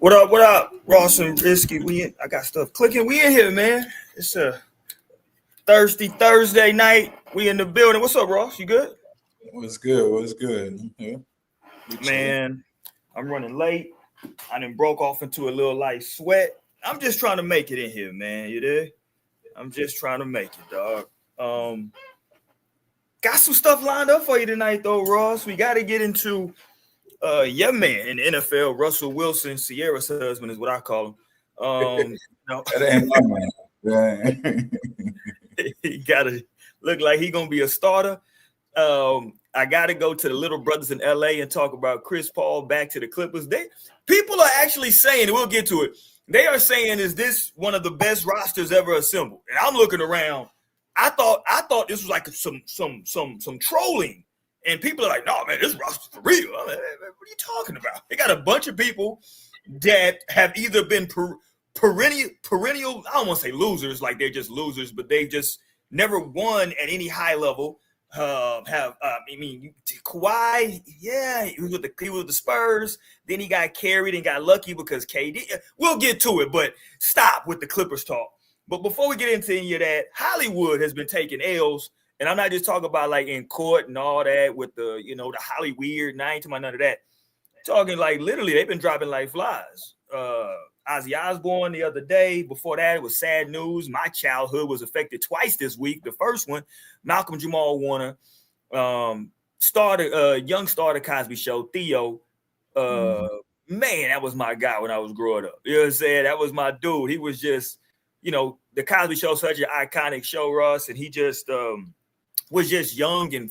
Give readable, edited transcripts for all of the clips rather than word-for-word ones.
What up, Ross and Risky? I got stuff clicking. We in here, man. It's a Thursday night. We in the building. What's up, Ross? You good? What's good? What's good? Yeah. Man, I'm running late. I done broke off into a little light sweat. I'm just trying to make it in here, man. You there? I'm just trying to make it, dog. Got some stuff lined up for you tonight, though, Ross. We got to get into your man in the NFL, Russell Wilson, Sierra's husband is what I call him. No. That ain't my man. He gotta look like he gonna be a starter. I gotta go to the little brothers in LA and talk about Chris Paul back to the Clippers. People are actually saying, and we'll get to it. They are saying, is this one of the best rosters ever assembled? And I'm looking around. I thought this was like some trolling. And people are like, no, man, this roster's for real. What are you talking about? They got a bunch of people that have either been perennial, I don't want to say losers, like they're just losers, but they just never won at any high level. Kawhi, yeah, he was with the Spurs. Then he got carried and got lucky because KD. We'll get to it, but stop with the Clippers talk. But before we get into any of that, Hollywood has been taking L's. And I'm not just talking about like in court and all that with the, the Hollyweird, and I ain't talking about none of that. Talking like literally they've been dropping like flies. Ozzy Osbourne the other day. Before that, it was sad news. My childhood was affected twice this week. The first one, Malcolm Jamal Warner, young starter Cosby Show, Theo. Man, that was my guy when I was growing up. You know what I'm saying? That was my dude. He was just, the Cosby Show, such an iconic show, Ross, and he just was just young and,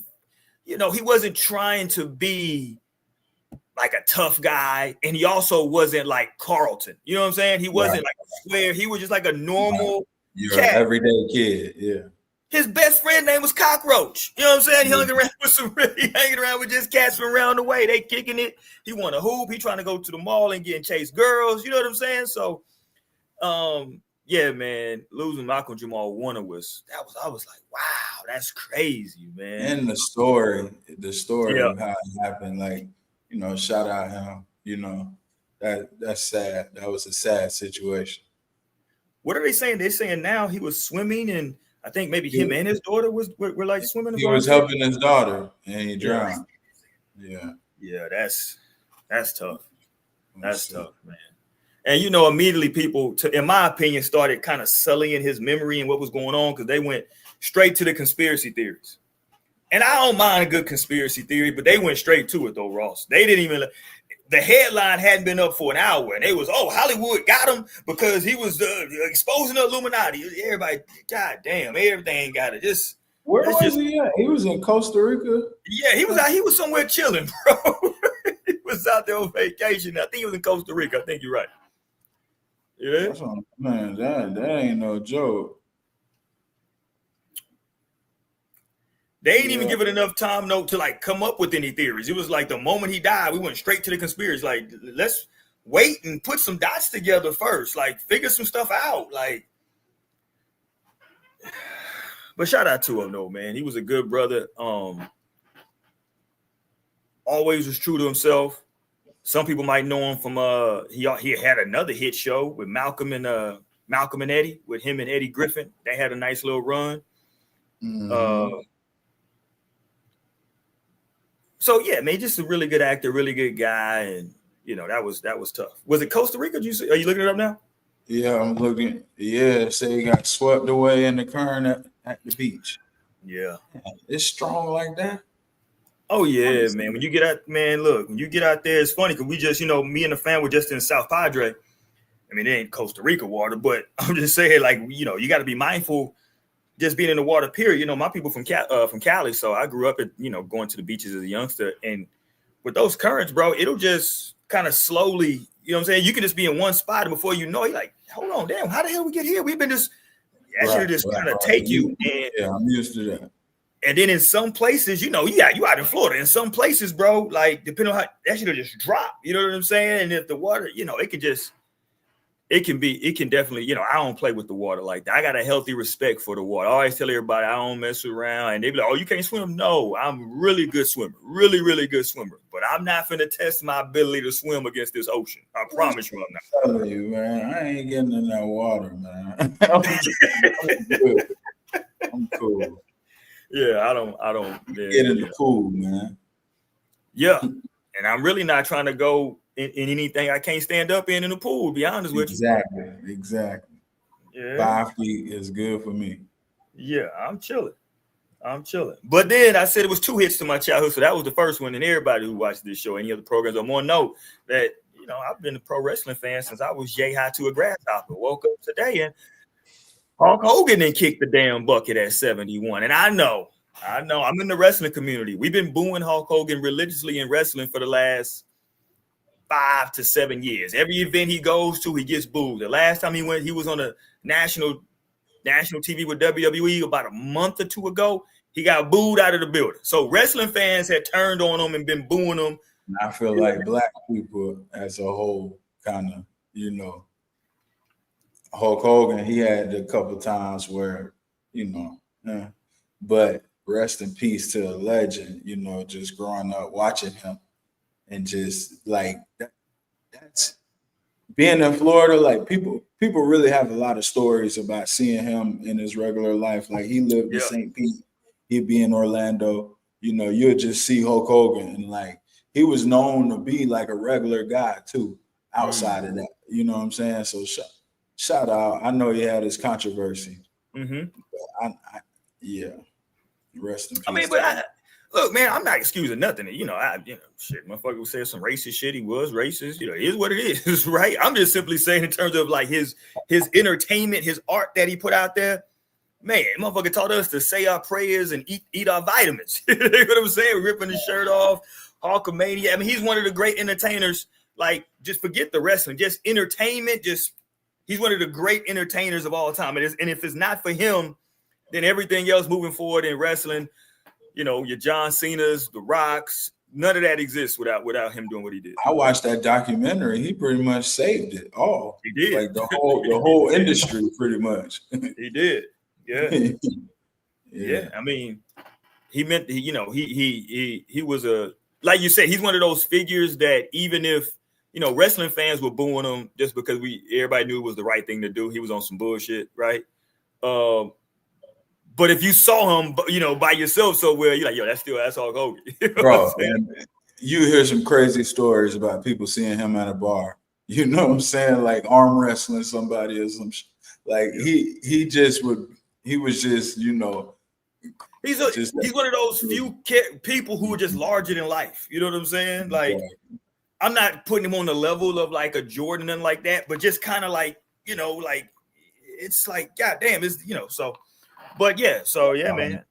he wasn't trying to be like a tough guy. And he also wasn't like Carlton. You know what I'm saying? He wasn't like a square. He was just like a normal cat. Everyday kid. Yeah. His best friend name was Cockroach. You know what I'm saying? He hanging around with just cats from around the way. They kicking it. He want to hoop. He trying to go to the mall and get and chase girls. You know what I'm saying? So, yeah, man, losing Malcolm Jamal Warner I was like, wow, that's crazy, man. And the story of how it happened, like, shout out him, that's sad. That was a sad situation. What are they saying? They're saying now he was swimming and I think maybe him and his daughter were like swimming. He was helping his daughter and he drowned. Yeah. Yeah, that's tough. That's tough, man. And, immediately people, in my opinion, started kind of sullying his memory and what was going on because they went straight to the conspiracy theories. And I don't mind a good conspiracy theory, but they went straight to it, though, Ross. They didn't even – the headline hadn't been up for an hour, and they was, Hollywood got him because he was exposing the Illuminati. Everybody, God damn, everything got it. Where was he at? He was in Costa Rica? Yeah, he was somewhere chilling, bro. He was out there on vacation. I think he was in Costa Rica. I think you're right. Yeah, man, that ain't no joke. They ain't even given enough time to like come up with any theories. It was like the moment he died, we went straight to the conspiracy. Like, let's wait and put some dots together first. Like, figure some stuff out. Like, but shout out to him though, man. He was a good brother. Always was true to himself. Some people might know him from he had another hit show with Malcolm and Eddie, with him and Eddie Griffin. They had a nice little run. Mm-hmm. So yeah, man, just a really good actor, really good guy, and that was tough. Was it Costa Rica? Are you looking it up now? Yeah, I'm looking. Yeah, say he got swept away in the current at the beach. Yeah, it's strong like that. Oh yeah, man. When you get out, man, look, when you get out there, it's funny because we just, me and the fam were just in South Padre. I mean, it ain't Costa Rica water, but I'm just saying, like, you got to be mindful just being in the water, period. My people from Cali, so I grew up at, going to the beaches as a youngster. And with those currents, bro, it'll just kind of slowly, you know what I'm saying? You can just be in one spot and before you know, you're like, hold on, damn, how the hell we get here? We've been just, kind of take you. And, yeah, I'm used to that. And then in some places, you out in Florida. In some places, bro, like depending on how that shit'll just drop. You know what I'm saying? And if the water, it can definitely, I don't play with the water like that. I got a healthy respect for the water. I always tell everybody I don't mess around. And they be like, oh, you can't swim? No, I'm a really good swimmer. Really, really good swimmer. But I'm not finna test my ability to swim against this ocean. I promise you, I'm not. I'm telling you, man, I ain't getting in that water, man. I'm good. I'm cool. Yeah, I don't. Get in the pool, man. Yeah, and I'm really not trying to go in anything I can't stand up in the pool. To be honest with you. Exactly. Yeah. 5 feet is good for me. Yeah, I'm chilling. But then I said it was 2 hits to my childhood, so that was the first one. And everybody who watched this show, any other programs, I'm gonna know that I've been a pro wrestling fan since I was yay high to a grasshopper. Woke up today and Hulk Hogan then kicked the damn bucket at 71. And I know, I'm in the wrestling community. We've been booing Hulk Hogan religiously in wrestling for the last 5 to 7 years. Every event he goes to, he gets booed. The last time he went, he was on a national TV with WWE about a month or 2 ago. He got booed out of the building. So wrestling fans had turned on him and been booing him. I feel like black people as a whole kind of, Hulk Hogan, he had a couple times where, but rest in peace to a legend, just growing up watching him and just like that's being in Florida, like people really have a lot of stories about seeing him in his regular life. Like he lived in St. Pete, he'd be in Orlando, you'll just see Hulk Hogan and like he was known to be like a regular guy too outside of that. You know what I'm saying? So shout out. I know he had his controversy. But rest in peace. I mean, but look, man, I'm not excusing nothing. Shit, motherfucker said some racist shit. He was racist. It is what it is, right? I'm just simply saying in terms of like his entertainment, his art that he put out there. Man, motherfucker taught us to say our prayers and eat our vitamins. You know what I'm saying? Ripping his shirt off, Hulkamania. I mean, he's one of the great entertainers. Like, just forget the wrestling, just entertainment. He's one of the great entertainers of all time. And if it's not for him, then everything else moving forward in wrestling, your John Cena's, The Rocks, none of that exists without him doing what he did. I watched that documentary. He pretty much saved it all. He did. Like the whole industry, pretty much. He did. Yeah. Yeah. I mean, he meant he was like you said, he's one of those figures that even if wrestling fans were booing him just because everybody knew it was the right thing to do. He was on some bullshit, right? But if you saw him, by yourself so well, you're like, yo, that's Hulk Hogan. Bro, and you hear some crazy stories about people seeing him at a bar. You know what I'm saying? Like arm wrestling somebody or some shit. Like he was just, he's one of those few people who are just larger than life. You know what I'm saying? Like, I'm not putting him on the level of like a Jordan and like that, but just kind of like, like it's like, God damn, it's, so. But yeah, so yeah, man.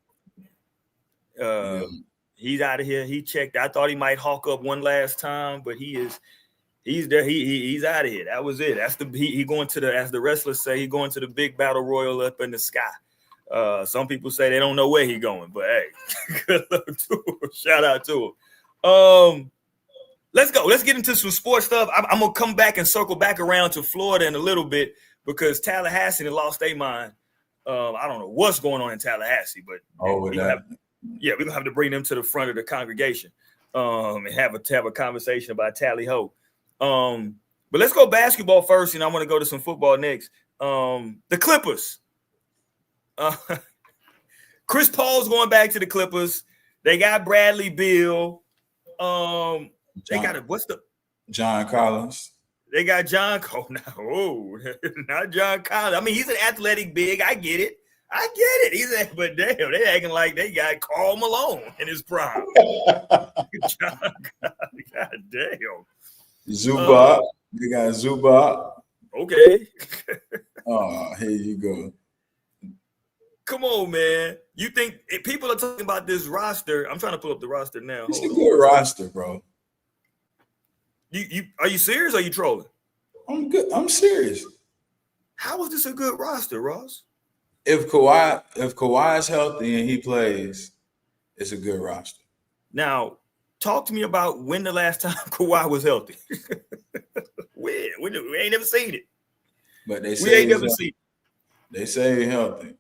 He's out of here. He checked. I thought he might hawk up one last time, but he's there. He's out of here. That was it. That's he going to as the wrestlers say, he going to the big battle royal up in the sky. Some people say they don't know where he's going, but hey, good luck to him. Shout out to him. Let's go. Let's get into some sports stuff. I'm gonna come back and circle back around to Florida in a little bit because Tallahassee lost their mind. I don't know what's going on in Tallahassee, but we're gonna have to bring them to the front of the congregation and have a conversation about Tally Ho. But let's go basketball first, and I want to go to some football next. The Clippers. Chris Paul's going back to the Clippers. They got Bradley Beal. They got John Collins. They got John Cole now. Oh, not John Collins. I mean, he's an athletic big. I get it. But damn, they acting like they got Karl Malone in his prime. John Collins. God damn. Zubac. They got Zubac. Okay. Oh, here you go. Come on, man. You think if people are talking about this roster? I'm trying to pull up the roster now. It's a good roster, bro. You are you serious or are you trolling? I'm good. I'm serious. How is this a good roster, Ross? If Kawhi is healthy and he plays, it's a good roster. Now, talk to me about when the last time Kawhi was healthy. We ain't never seen it. But they say we ain't never seen it. They say he's healthy.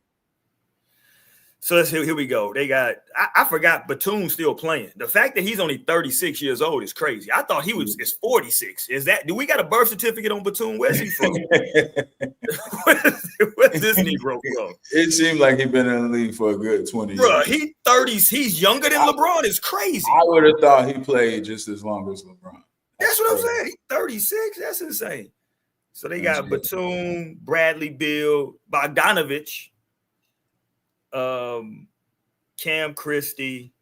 So here we go. They got I forgot Batum's still playing. The fact that he's only 36 years old is crazy. I thought he was 46. Is that do we got a birth certificate on Batum? Where's he from? Where's this Negro from? It seemed like he's been in the league for a good 20 Bruh, years. he 30s. He's younger than LeBron. It's crazy. I would have thought he played just as long as LeBron. That's what I'm saying. He's 36. That's insane. So they got Batum, Bradley Beal, Bogdanovich, Cam Christie,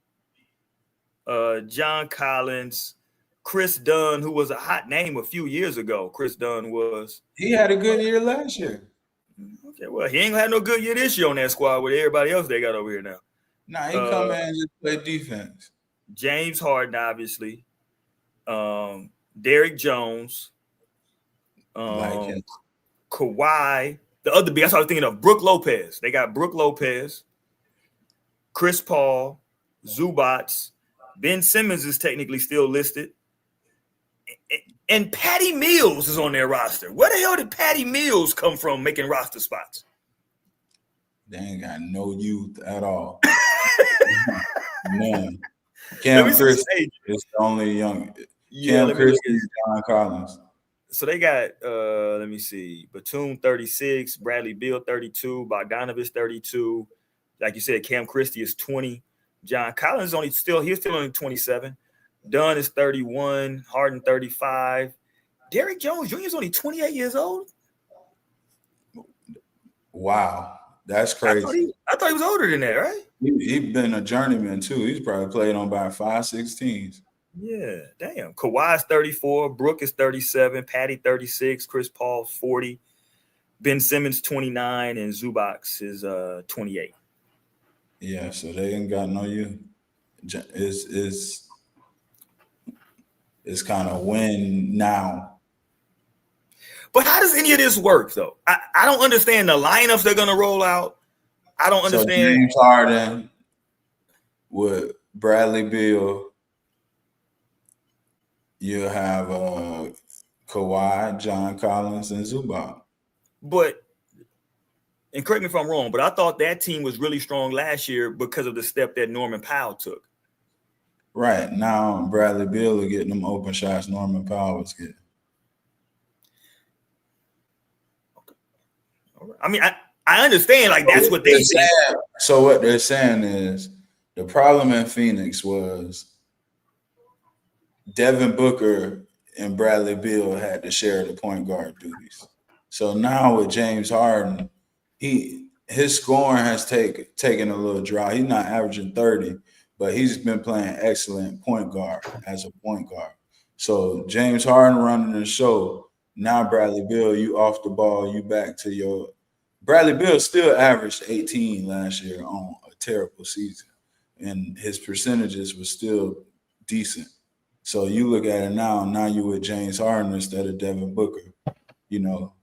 John Collins, Chris Dunn, who was a hot name a few years ago. Chris Dunn was. He had a good year last year. Okay, well, he ain't had no good year this year on that squad with everybody else they got over here now. Nah, he come in and just play defense. James Harden, obviously. Derrick Jones. Kawhi. The other big, that's what I was thinking of. Brook Lopez. They got Brook Lopez, Chris Paul, Zubats. Ben Simmons is technically still listed. And Patty Mills is on their roster. Where the hell did Patty Mills come from making roster spots? They ain't got no youth at all. Man. Cam Christie is the only young. Cam Christie and John Collins. So they got, let me see, Batum 36, Bradley Beal 32, Bogdanovich 32. Like you said, Cam Christie is 20. John Collins he's still only 27. Dunn is 31, Harden 35. Derrick Jones Jr. is only 28 years old. Wow, that's crazy. I thought he was older than that, right? He's been a journeyman too. He's probably played on about 5-6 teams. Yeah, damn. Kawhi's 34, Brook is 37, Patty 36, Chris Paul 40, Ben Simmons 29, and Zubac is 28. Yeah, so they ain't got no youth. It's kind of win now. But how does any of this work, though? I don't understand the lineups they're going to roll out. I don't understand. So James Harden with Bradley Beal. You'll have Kawhi, John Collins, and Zubac. But, and correct me if I'm wrong, but I thought that team was really strong last year because of the step that Norman Powell took. Right. Now Bradley Beal are getting them open shots Norman Powell was getting. Okay. All right. I mean, I understand, like, that's what they said. So what they're saying is the problem in Phoenix was Devin Booker and Bradley Beal had to share the point guard duties. So now with James Harden, his scoring has taken a little dry. He's not averaging 30, but he's been playing excellent point guard as a point guard. So James Harden running the show. Now Bradley Beal, you off the ball, you back to your – Bradley Beal still averaged 18 last year on a terrible season, and his percentages were still decent. So you look at it now you with James Harden instead of Devin Booker,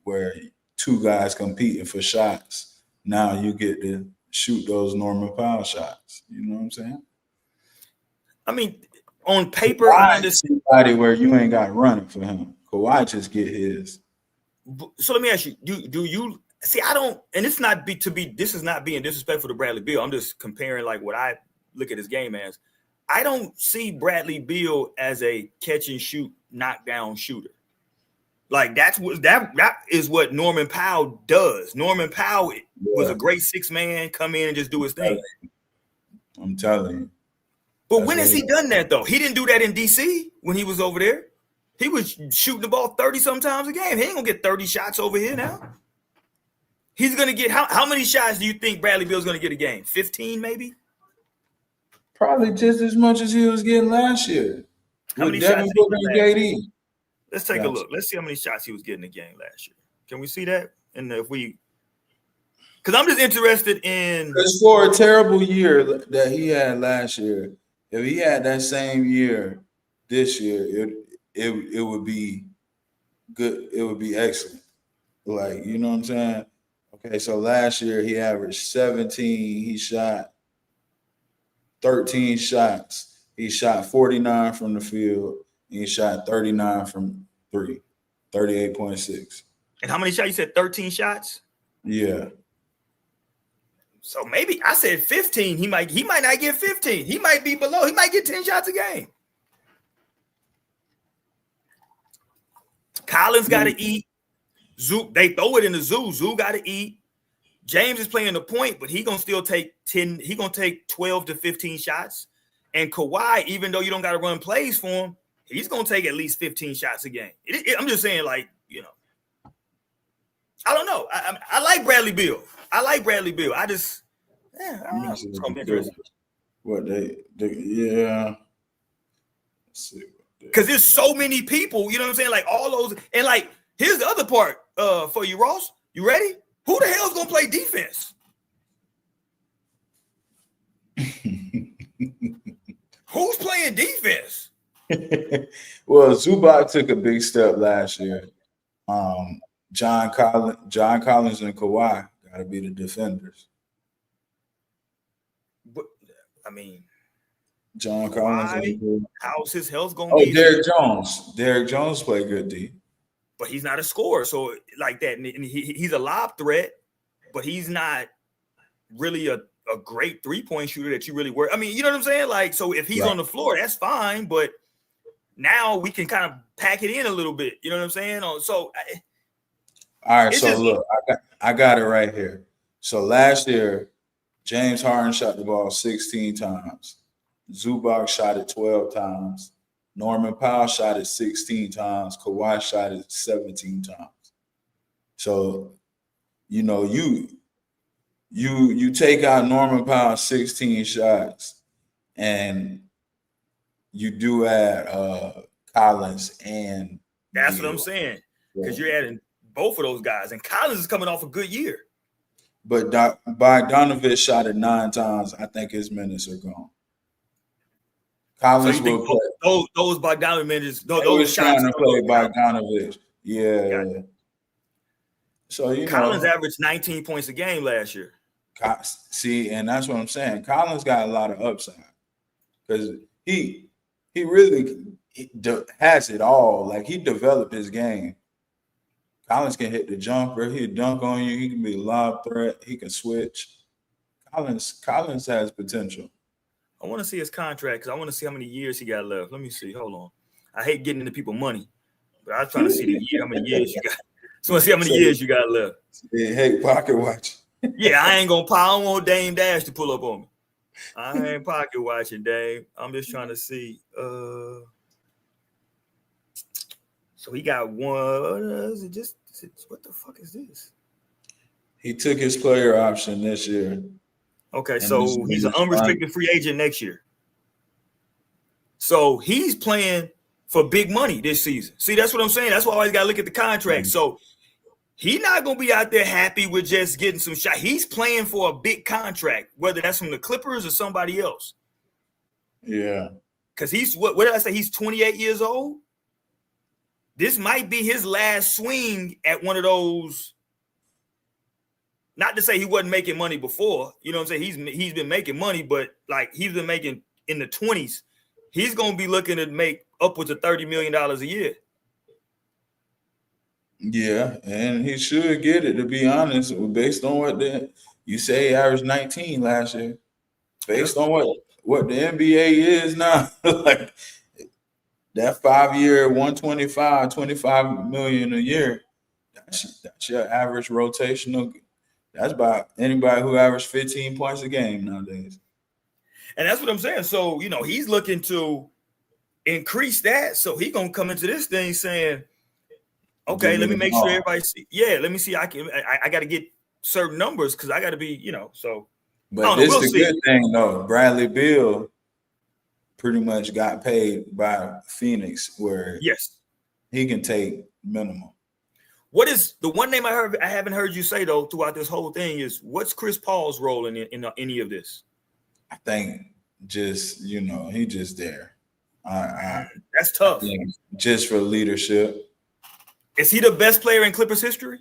where two guys competing for shots. Now you get to shoot those Norman Powell shots. You know what I'm saying? I mean, on paper, I understand. Somebody where you ain't got running for him. Kawhi just get his. So let me ask you, do you see, I don't, and it's not this is not being disrespectful to Bradley Beal. I'm just comparing like what I look at his game as. I don't see Bradley Beal as a catch and shoot, knockdown shooter. Like that is what Norman Powell does. Norman Powell was a great 6-man, come in and just do his thing. I'm telling you. But when has he done that though? He didn't do that in DC when he was over there. He was shooting the ball 30 sometimes a game. He ain't gonna get 30 shots over here now. He's gonna get how many shots do you think Bradley Beal's gonna get a game? 15 maybe? Probably just as much as he was getting last year. How many Devin shots Booker and KD. Let's take a look. Let's see how many shots he was getting a game last year. Can we see that? And because I'm just interested in. Because for a terrible year that he had last year, if he had that same year this year, it would be good. It would be excellent. Like, you know what I'm saying? Okay, so last year he averaged 17. He shot 13 shots. He shot 49 from the field. He shot 39 from 3, 38.6. And how many shots? You said 13 shots? Yeah. So maybe I said 15. He might not get 15. He might be below. He might get 10 shots a game. Collins got to eat. Zoo, they throw it in the zoo. Zoo got to eat. James is playing the point, but he gonna still take 10. He gonna take 12 to 15 shots. And Kawhi, even though you don't got to run plays for him, he's gonna take at least 15 shots a game. I'm just saying, like, you know, I don't know. I like Bradley Beal. I just, I don't know. It's gonna be interesting. What yeah. Let's see. Because there's so many people, you know what I'm saying? Like all those, and like here's the other part for you, Ross. You ready? Who the hell's gonna play defense? Who's playing defense? Well, Zubac took a big step last year. John Collins and Kawhi got to be the defenders. But, I mean, John Collins. How's his health going to be? Derrick Jones. Derrick Jones played good D. But he's not a scorer. So like that, and he's a lob threat, but he's not really a great three-point shooter that you really work. I mean, you know what I'm saying? Like, so if he's on the floor, that's fine. But now we can kind of pack it in a little bit. You know what I'm saying? So, all right. So look, I got it right here. So last year, James Harden shot the ball 16 times. Zubac shot it 12 times. Norman Powell shot it 16 times. Kawhi shot it 17 times. So, you know, you take out Norman Powell's 16 shots, and you do add Collins and that's what I'm saying. Because you're adding both of those guys, and Collins is coming off a good year. But Bogdanovich shot it 9 times. I think his minutes are gone. Collins will play. Those Bogdanovich minutes. Those shots to play Bogdanovich. Yeah. So Collins averaged 19 points a game last year. See, and that's what I'm saying. Collins got a lot of upside because he really has it all. Like, he developed his game. Collins can hit the jumper. He'll dunk on you. He can be a lob threat. He can switch. Collins has potential. I want to see his contract because I want to see how many years he got left. Let me see. Hold on. I hate getting into people's money, but I'm trying to see how many years you got. So I want to see how many years you got left. Yeah, hey, pocket watch. Yeah, I don't want Dame Dash to pull up on me. I ain't pocket watching, Dame. I'm just trying to see. So he got one. Is it just what the fuck is this? He took his player option this year. Okay, so he's an unrestricted free agent next year. So he's playing for big money this season. See, that's what I'm saying. That's why I always got to look at the contract. So he's not going to be out there happy with just getting some shot. He's playing for a big contract, whether that's from the Clippers or somebody else. Yeah. Because he's, what did I say? He's 28 years old. This might be his last swing at one of those. Not to say he wasn't making money before, you know what I'm saying? He's been making money, but like he's been making in the 20s. He's going to be looking to make upwards of $30 million a year. Yeah, and he should get it, to be honest, based on what you say he averaged 19 last year. Based on what the NBA is now, like that 5-year, 25 million a year, that's your average rotational. That's about anybody who averaged 15 points a game nowadays. And that's what I'm saying. So, you know, he's looking to increase that. So he's going to come into this thing saying, okay, let me make sure everybody see. Yeah, let me see. I got to get certain numbers because I got to be, you know, so. But this is the good thing, though. Bradley Beal pretty much got paid by Phoenix where he can take minimum. What is the one name I haven't heard you say, though, throughout this whole thing is what's Chris Paul's role in any of this? I think just, you know, he just there. That's tough. Just for leadership. Is he the best player in Clippers history?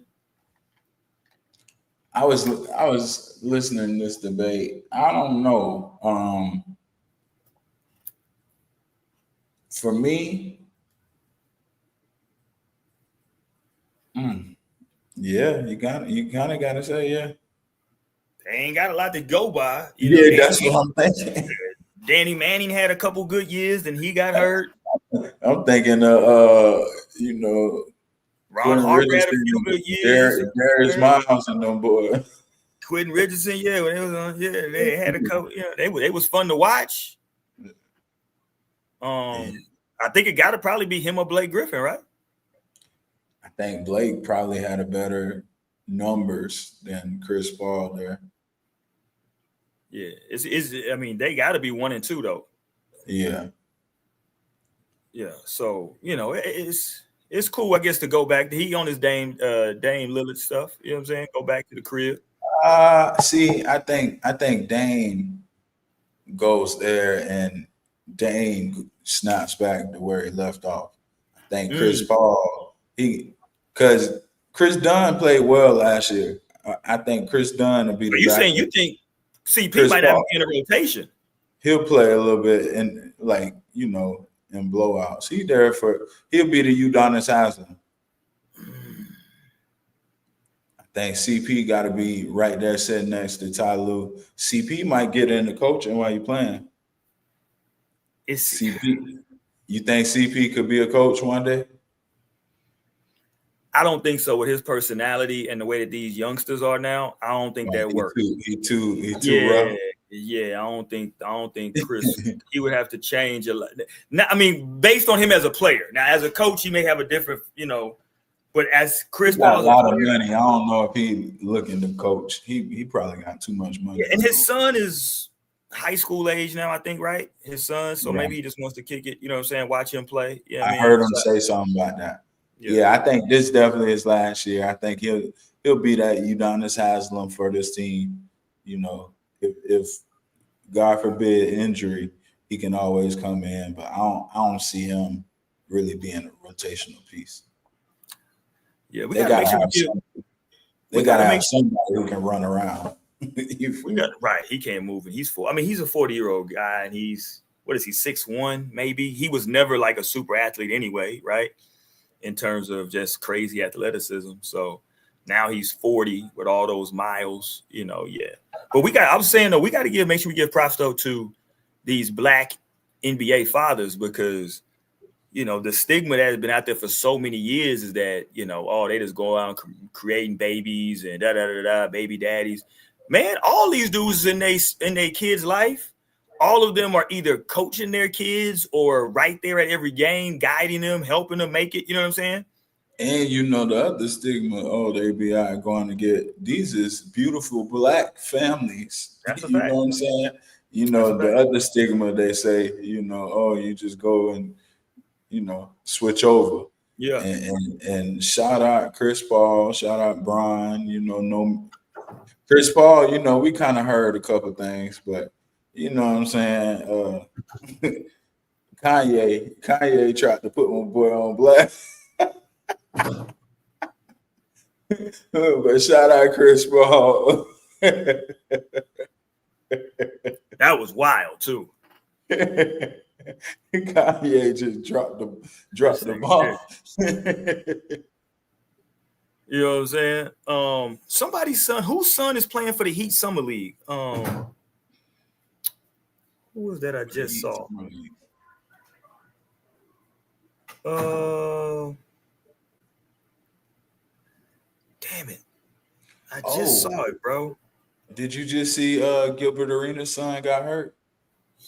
I was listening to this debate. I don't know. For me, yeah, you kind of got to say yeah. They ain't got a lot to go by. You know, Yeah, that's what I'm thinking. Danny Manning had a couple good years, then he got hurt. I'm thinking, you know, Ron Quentin Harper had a Richardson, few good years. Darius Miles, and them boys. Quentin Richardson, yeah, when they was on, yeah, they had a couple. You know, they was fun to watch. I think it got to probably be him or Blake Griffin, right? I think Blake probably had a better numbers than Chris Paul there. Yeah, I mean, they got to be 1 and 2 though. Yeah. Yeah, so you know, it's cool, I guess, to go back. He on his Dame Lillard stuff. You know what I'm saying? Go back to the crib. See, I think Dame goes there and Dame snaps back to where he left off. I think Chris Paul, because Chris Dunn played well last year. I think Chris Dunn will be the. Are you saying you think CP Chris might Paul, have in a rotation? He'll play a little bit in, like, you know, in blowouts. He'll be the Udonis Haslem. I think CP got to be right there sitting next to Ty Lue. CP might get into coaching while you're playing. CP. You think CP could be a coach one day? I don't think so. With his personality and the way that these youngsters are now, I don't think that works. He too rough. Yeah, I don't think Chris he would have to change a lot. Now, I mean, based on him as a player. Now, as a coach, he may have a different, you know, but as Chris got a lot of money. I don't know if he looking to coach. He probably got too much money. Yeah, and his son is high school age now, I think, right? His son, so maybe he just wants to kick it. You know what I'm saying? Watch him play. Yeah, I heard him say something about that. Yeah, I think this definitely is last year. I think he'll be that Udonis Haslem for this team. You know, if God forbid injury, he can always come in. But I don't see him really being a rotational piece. Yeah, we gotta make sure they gotta have somebody who can run around. Right. He can't move, and he's a 40-year-old guy, and he's 6'1", maybe. He was never like a super athlete anyway, right? In terms of just crazy athleticism. So now he's 40 with all those miles, you know, yeah. But I was saying, though, we got to make sure we give props, though, to these Black NBA fathers, because, you know, the stigma that has been out there for so many years is that, you know, oh, they just go out creating babies and baby daddies. Man, all these dudes in their kids' life, all of them are either coaching their kids or right there at every game, guiding them, helping them make it. You know what I'm saying? And you know the other stigma, they be out going to get these is beautiful Black families. That's a you fact. know what I'm saying? You know the other stigma, they say, you know, you just go and, you know, switch over. Yeah. And shout out Chris Paul, shout out Brian. You know, Chris Paul. You know, we kind of heard a couple things, but. You know what I'm saying? Kanye tried to put my boy on blast. But shout out Chris Paul. That was wild too. Kanye just dropped the ball. You know what I'm saying? Somebody's son, whose son is playing for the Heat Summer League? Who was that I just saw? Damn it. I just saw it, bro. Did you just see Gilbert Arenas' son got hurt?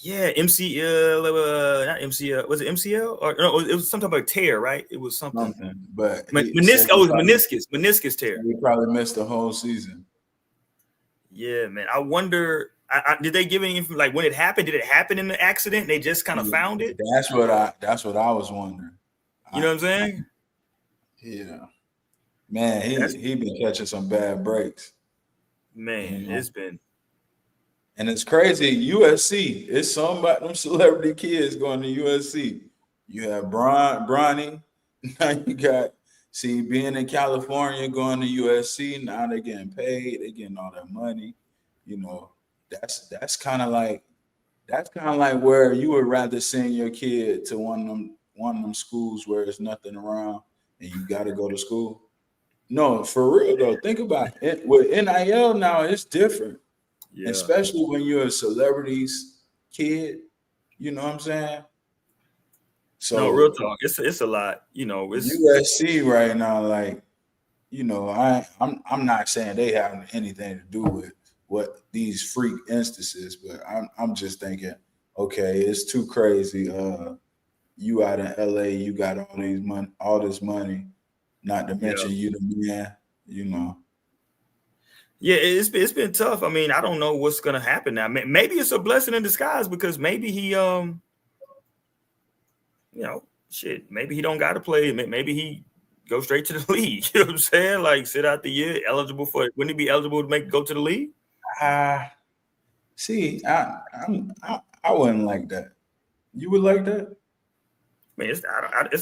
Yeah, MCL, not MCL. Was it MCL? Or no, it was some type of tear, right? It was something. But meniscus tear. He probably missed the whole season. Yeah, man. I wonder. Did they give any information, like when it happened? Did it happen in the accident? They just kind of found it. That's what I was wondering. You know what I'm saying? Yeah, man. He been catching some bad breaks. Man, you know? It's been. And it's crazy. USC. It's some about them celebrity kids going to USC. You have Bronny. Now you got being in California going to USC. Now they're getting paid. They're getting all that money. You know. That's kind of like where you would rather send your kid to one of them schools where there's nothing around and you got to go to school. No, for real though. Think about it. With NIL now, it's different. Yeah. Especially when you're a celebrity's kid. You know what I'm saying? So No, real talk. It's a lot. You know, it's USC right now, like, you know, I'm not saying they have anything to do with what these freak instances, but I'm just thinking, okay, it's too crazy. You out in LA, you got all this money, not to yeah. mention you the man, you know. Yeah, it's been tough. I mean, I don't know what's gonna happen now. Maybe it's a blessing in disguise because maybe he you know, shit, maybe he don't gotta play. Maybe he go straight to the league. You know what I'm saying? Like sit out the year, eligible for it. Wouldn't he be eligible to go to the league? See, I wouldn't like that. You would like that? I mean,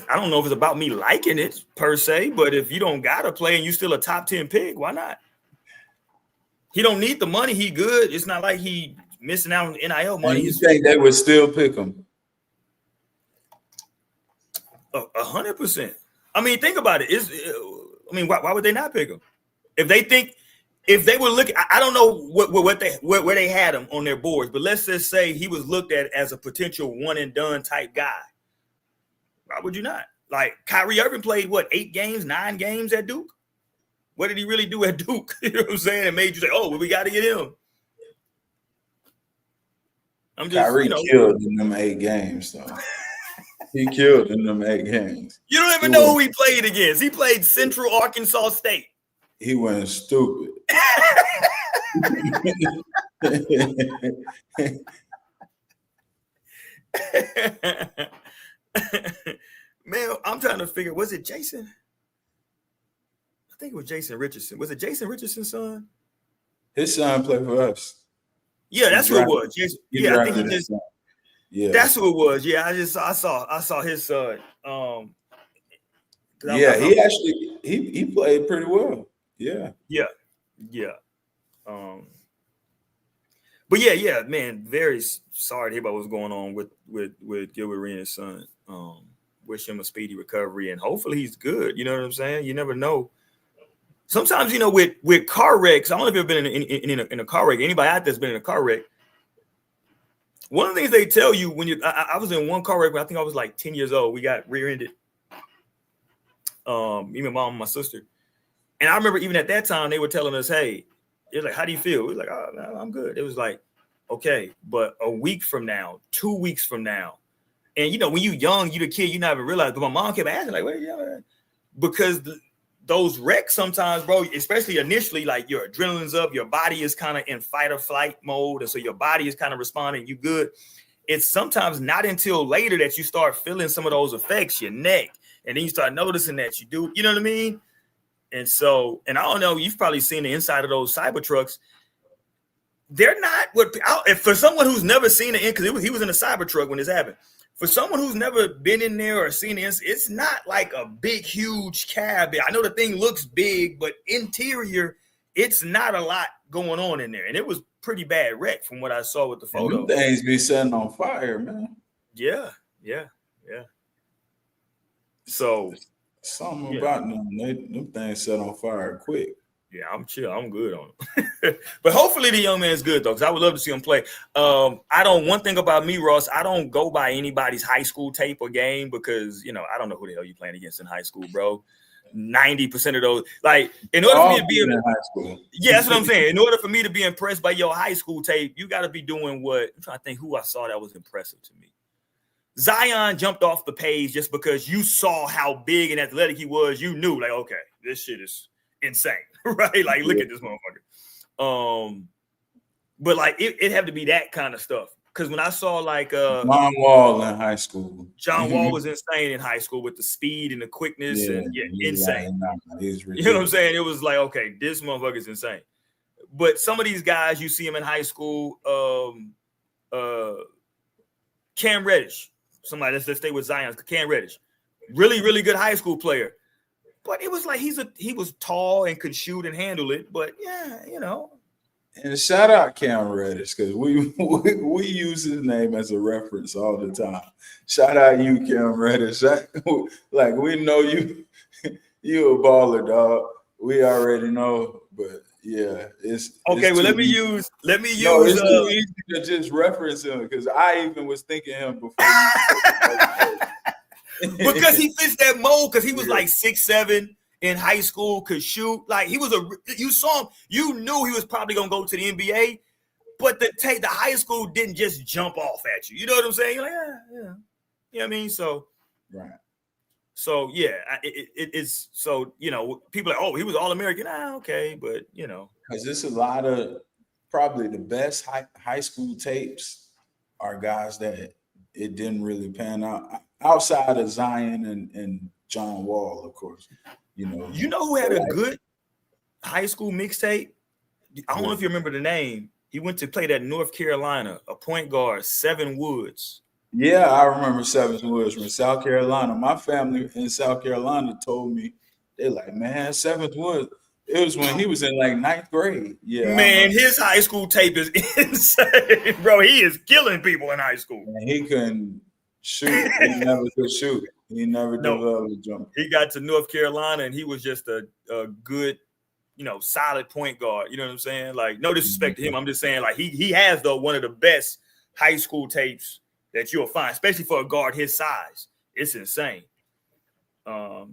I don't know if it's about me liking it per se, but if you don't gotta play and you still a top 10 pick, why not? He don't need the money. He good. It's not like he missing out on NIL money. And you think they would still pick him? 100%. I mean, think about it. Why would they not pick him? If they were looking, I don't know where they had him on their boards, but let's just say he was looked at as a potential one and done type guy. Why would you not? Like Kyrie Irving played 8 games, 9 games at Duke. What did he really do at Duke? You know what I'm saying? It made you say, "Oh, well, we got to get him." I'm just, Kyrie killed in them 8 games, though. He killed in them 8 games. You don't even know who he played against. He played Central Arkansas State. He went stupid. Man, I'm trying to figure. Was it Jason? I think it was Jason Richardson. Was it Jason Richardson's son? His son played for us. Yeah, that's who it was. I think he just. Yeah, that's who it was. Yeah, I saw his son. Yeah, he actually he played pretty well. Yeah. But yeah, man, very sorry to hear about what's going on with Gilbert Re and his son. Wish him a speedy recovery and hopefully he's good. You know what I'm saying? You never know. Sometimes, you know, with car wrecks, I don't know if you've ever been in a car wreck. Anybody out there's been in a car wreck. One of the things they tell you when I was in one car wreck when I think I was like 10 years old. We got rear-ended. Me, my mom, and my sister. And I remember even at that time, they were telling us, hey, it's like, how do you feel? We were like, oh, no, I'm good. It was like, okay, but a week from now, 2 weeks from now, and, you know, when you're young, you're the kid, you never realize. But my mom kept asking, like, what are you doing? Because those wrecks sometimes, bro, especially initially, like your adrenaline's up, your body is kind of in fight or flight mode. And so your body is kind of responding, you good. It's sometimes not until later that you start feeling some of those effects, your neck. And then you start noticing that you do, you know what I mean? And so, and I don't know, you've probably seen the inside of those cyber trucks. They're not what, for someone who's never seen it, because he was in a cyber truck when this happened. For someone who's never been in there or seen it, it's not like a big, huge cab. I know the thing looks big, but interior, it's not a lot going on in there. And it was pretty bad wreck from what I saw with the photo. Them things be setting on fire, man. Yeah. So something about them things set on fire quick. Yeah, I'm chill. I'm good on him. But hopefully the young man's good, though, because I would love to see him play. One thing about me, Ross, I don't go by anybody's high school tape or game because, you know, I don't know who the hell you're playing against in high school, bro. 90% of those, like, in order for me to be in high school. Yeah, that's what I'm saying. In order for me to be impressed by your high school tape, you got to be doing what I'm trying to think who I saw that was impressive to me. Zion jumped off the page just because you saw how big and athletic he was. You knew, like, okay, this shit is insane, right? Like, look at this motherfucker. But like, it had to be that kind of stuff. Because when I saw like John Wall in high school, John Wall was insane in high school with the speed and the quickness insane. You know what I'm saying? It was like, okay, this motherfucker is insane. But some of these guys, you see him in high school. Cam Reddish, somebody let's stay with Zion. Cam Reddish, really, really good high school player. But it was like he was tall and could shoot and handle it. But yeah, you know. And shout out Cam Reddish because we use his name as a reference all the time. Shout out you, Cam Reddish. Like we know you a baller, dog. We already know, but It's Okay, well too let me easy. use No, it's too easy to just reference him because I even was thinking him before you said the first because word. he fits that mold because he was Yeah. like 6'7" in high school, could shoot. Like he was you saw him, you knew he was probably gonna go to the NBA, but the high school didn't just jump off at you. You know what I'm saying? You're like, yeah. You know what I mean? So Right. So yeah, it's so people are like, oh, he was All American. Okay, but Because it's a lot of probably the best high school tapes are guys that it didn't really pan out outside of Zion and John Wall, of course. who had But a like good high school mixtape? I don't know if who? you remember the name. He went to play at North Carolina, a point guard, Seven Woods. Yeah, I remember Sevens Woods from South Carolina. My family in South Carolina told me they're like, man, Sevens Woods. It was when he was in like ninth grade. Yeah, I Man, remember. his high school tape is insane, bro. He is killing people in high school. And he couldn't shoot. He never could shoot. He never No, developed a jump. he got to North Carolina and he was just a good, solid point guard. You know what I'm saying? Like, no disrespect to him. I'm just saying, like, he has one of the best high school tapes that you'll find, especially for a guard his size. It's insane.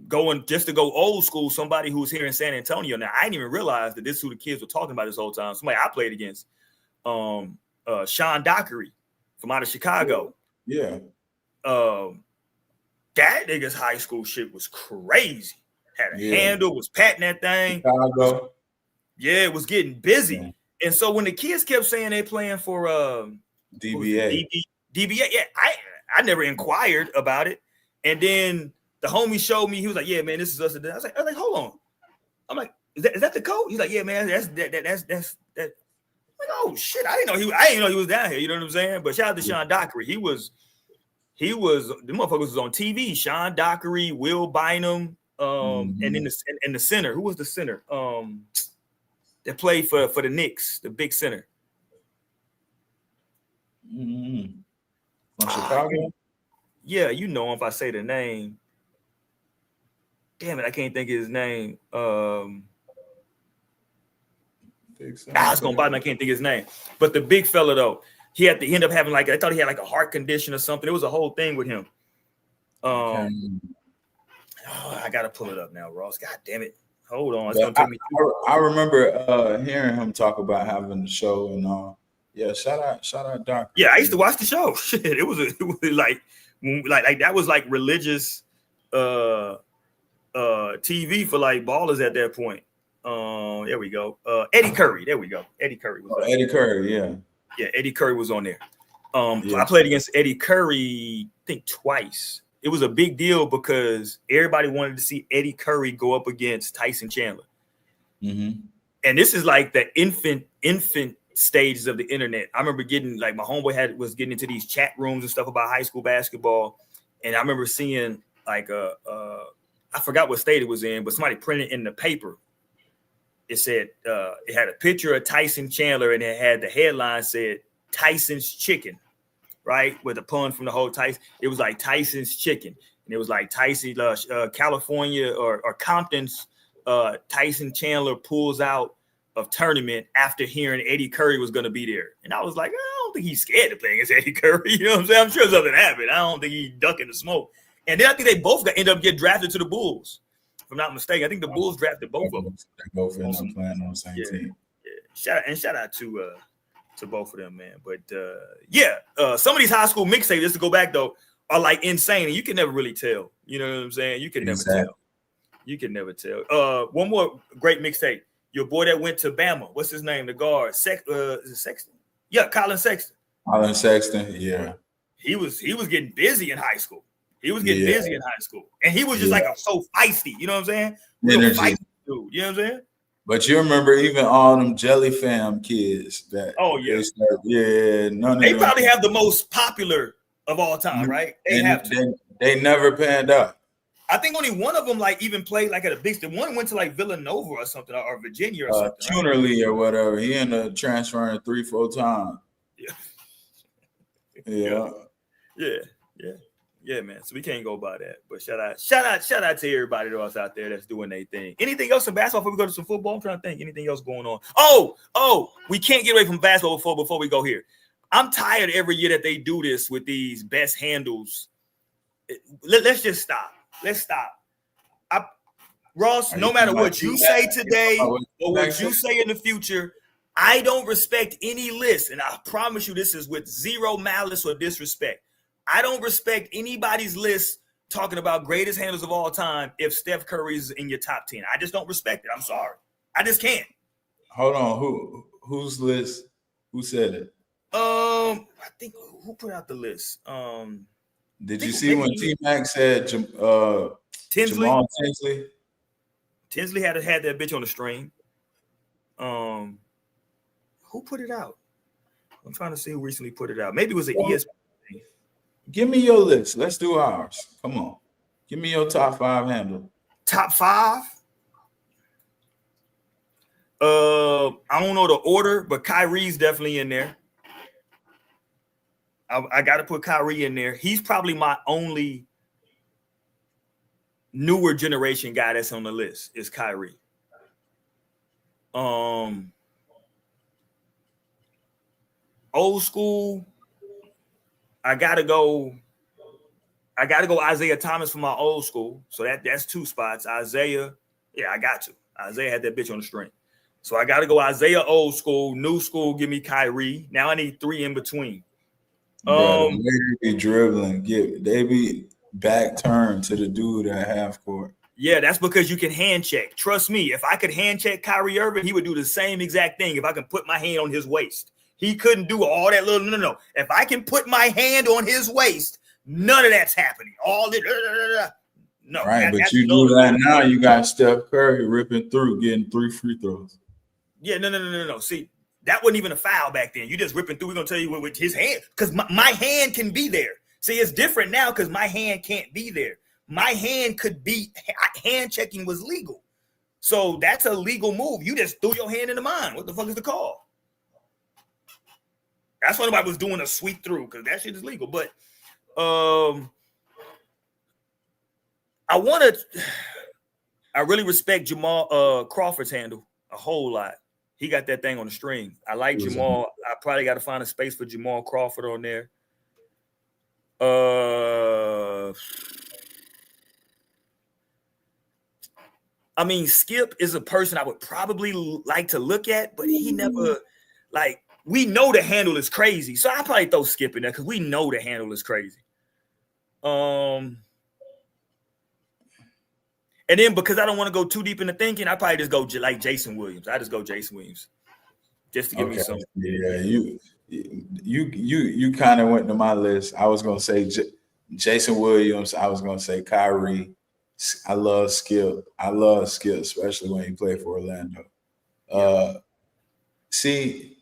Going just to go old school, somebody who's here in San Antonio. Now, I didn't even realize that this is who the kids were talking about this whole time. Somebody I played against, Sean Dockery from out of Chicago. Yeah. That nigga's high school shit was crazy. Had a handle, was patting that thing. Chicago. Yeah, it was getting busy. Yeah. And so when the kids kept saying they playing for DBA. DBA, yeah, I never inquired about it. And then the homie showed me, he was like, yeah, man, this is us. I was like, hold on. I'm like, is that the coach? He's like, yeah, man, that's that. I'm like, oh shit, I didn't know he was down here. You know what I'm saying? But shout out to Sean Dockery. He was the motherfucker was on TV. Sean Dockery, Will Bynum, and then the center. Who was the center? That played for the Knicks, the big center. From Chicago? Yeah, you know him if I say the name. Damn it, I can't think of his name. It's gonna bother me. I can't think of his name. But the big fella though, he ended up having I thought he had like a heart condition or something. It was a whole thing with him. I gotta pull it up now, Ross. God damn it. Hold on. It's gonna take me. I remember hearing him talk about having the show and all. Yeah, shout out Doc. Yeah, I used to watch the show. Shit, it was like that was like religious TV for like ballers at that point. There we go. Eddie Curry. There we go. Eddie Curry was Eddie Curry, yeah. Yeah, Eddie Curry was on there. I played against Eddie Curry, I think twice. It was a big deal because everybody wanted to see Eddie Curry go up against Tyson Chandler. Mm-hmm. And this is like the infant stages of the internet. I remember getting my homeboy was getting into these chat rooms and stuff about high school basketball. And I remember seeing I forgot what state it was in, but somebody printed in the paper. It said it had a picture of Tyson Chandler and it had the headline said Tysons Chicken, right? With a pun from the whole Tyson. It was like Tyson's Chicken. And it was like Tyson, California or Compton's Tyson Chandler pulls out of tournament after hearing Eddie Curry was going to be there. And I was like, I don't think he's scared to play against Eddie Curry. You know what I'm saying? I'm sure something happened. I don't think he's ducking the smoke. And then I think they both ended up getting drafted to the Bulls. If I'm not mistaken, I think the Bulls drafted both of them. They both ended up playing on the same team. Yeah. Shout out to both of them, man. But some of these high school mixtapes, just to go back though, are like insane, and you can never really tell. You know what I'm saying? You can never tell. You can never tell. One more great mixtape. Your boy that went to Bama. What's his name? The guard. Is it Sexton? Yeah, Colin Sexton. Colin Sexton. Yeah. He was getting busy in high school. He was getting busy in high school, and he was just so feisty. You know what I'm saying? Real feisty dude. You know what I'm saying? But you remember even all them Jelly Fam kids that? Oh yeah. They probably have the most popular of all time, right? They never panned out. I think only one of them even played at a big. The one went to Villanova or something or Virginia or something. Tunerly or whatever. He ended up transferring 3-4 times. Yeah. Yeah. Yeah, man. So we can't go by that. But shout out to everybody else out there that's doing their thing. Anything else in basketball before we go to some football? I'm trying to think. Anything else going on? Oh, we can't get away from basketball before we go here. I'm tired every year that they do this with these best handles. Let's just stop. Let's stop. Ross, no matter what you say today or what you say in the future, I don't respect any list. And I promise you this is with zero malice or disrespect. I don't respect anybody's list talking about greatest handles of all time if Steph Curry's in your top 10. I just don't respect it. I'm sorry. I just can't. Hold on. Whose list? Who said it? I think who put out the list? Did you see when T-Mac said Tinsley? Jamal Tinsley? Tinsley had that bitch on the string. Who put it out? I'm trying to see who recently put it out. Maybe it was an ESPN. Give me your list. Let's do ours. Come on. Give me your top 5 handle. Top 5? I don't know the order, but Kyrie's definitely in there. I got to put Kyrie in there. He's probably my only newer generation guy that's on the list is Kyrie. Old school, I gotta go Isaiah Thomas for my old school. So that's 2 spots. Isaiah, yeah, I got to. Isaiah had that bitch on the string. So I gotta go Isaiah old school, new school, give me Kyrie. Now I need 3 in between. Bro, they be dribbling, they be back turn to the dude at half court. Yeah, that's because you can hand check. Trust me, if I could hand check Kyrie Irving, he would do the same exact thing if I can put my hand on his waist. He couldn't do all that little, no. If I can put my hand on his waist, none of that's happening. All that, no. Right, but you do that now, you got Steph Curry ripping through, getting 3 free throws. Yeah, no. See, that wasn't even a foul back then. You just ripping through. We're going to tell you with his hand, because my hand can be there. See, it's different now because my hand can't be there. My hand could be, hand checking was legal. So that's a legal move. You just threw your hand into mine. What the fuck is the call? That's why nobody was doing a sweep through, because that shit is legal. But I really respect Jamal Crawford's handle a whole lot. He got that thing on the string. I like Jamal. I probably got to find a space for Jamal Crawford on there. I mean, Skip is a person I would probably like to look at, but he never, like, we know the handle is crazy. So I probably throw Skip in there because we know the handle is crazy. And then because I don't want to go too deep into thinking, I probably just go like Jason Williams. I just go Jason Williams just to give me some. Yeah, you kind of went to my list. I was gonna say Jason Williams. I was gonna say Kyrie. I love Skip. Especially when he played for Orlando. See,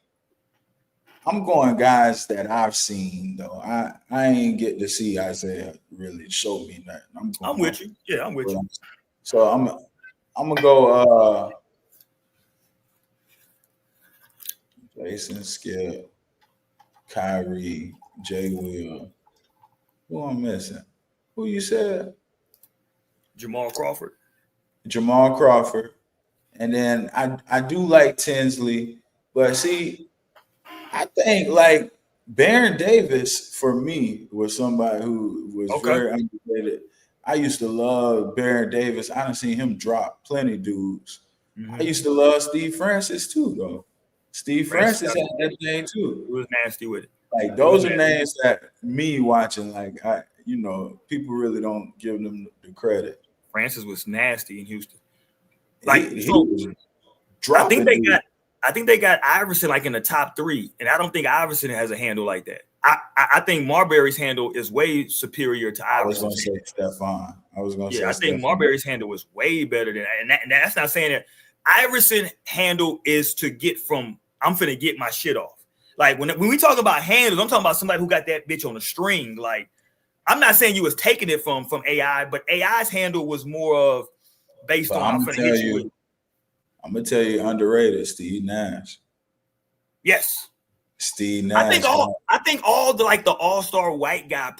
I'm going guys that I've seen though. I ain't get to see Isaiah really show me nothing. I'm with you. Yeah, I'm with you. So I'm gonna go Jason, Skip, Kyrie, Jay Will. Who I'm missing? Who you said? Jamal Crawford. And then I do like Tinsley, but see, I think like Baron Davis for me was somebody who was very underrated. I used to love Baron Davis. I done seen him drop plenty dudes. Mm-hmm. I used to love Steve Francis too, though. Steve Francis had that thing too. He was nasty with it. Like those are names that me watching, like people really don't give them the credit. Francis was nasty in Houston. Like he was dropping. I think they got Iverson like in the top 3, and I don't think Iverson has a handle like that. I think Marbury's handle is way superior to Iverson's. I was going to say Stephon. I think Marbury's handle was way better than that. And that's not saying that Iverson handle is to get from I'm finna get my shit off. Like when we talk about handles, I'm talking about somebody who got that bitch on a string. Like I'm not saying you was taking it from AI, but AI's handle was more of based on I'm finna hit you with. I'm gonna tell you underrated, Steve Nash. Yes. Steve I think Nash. all the like the all-star white guy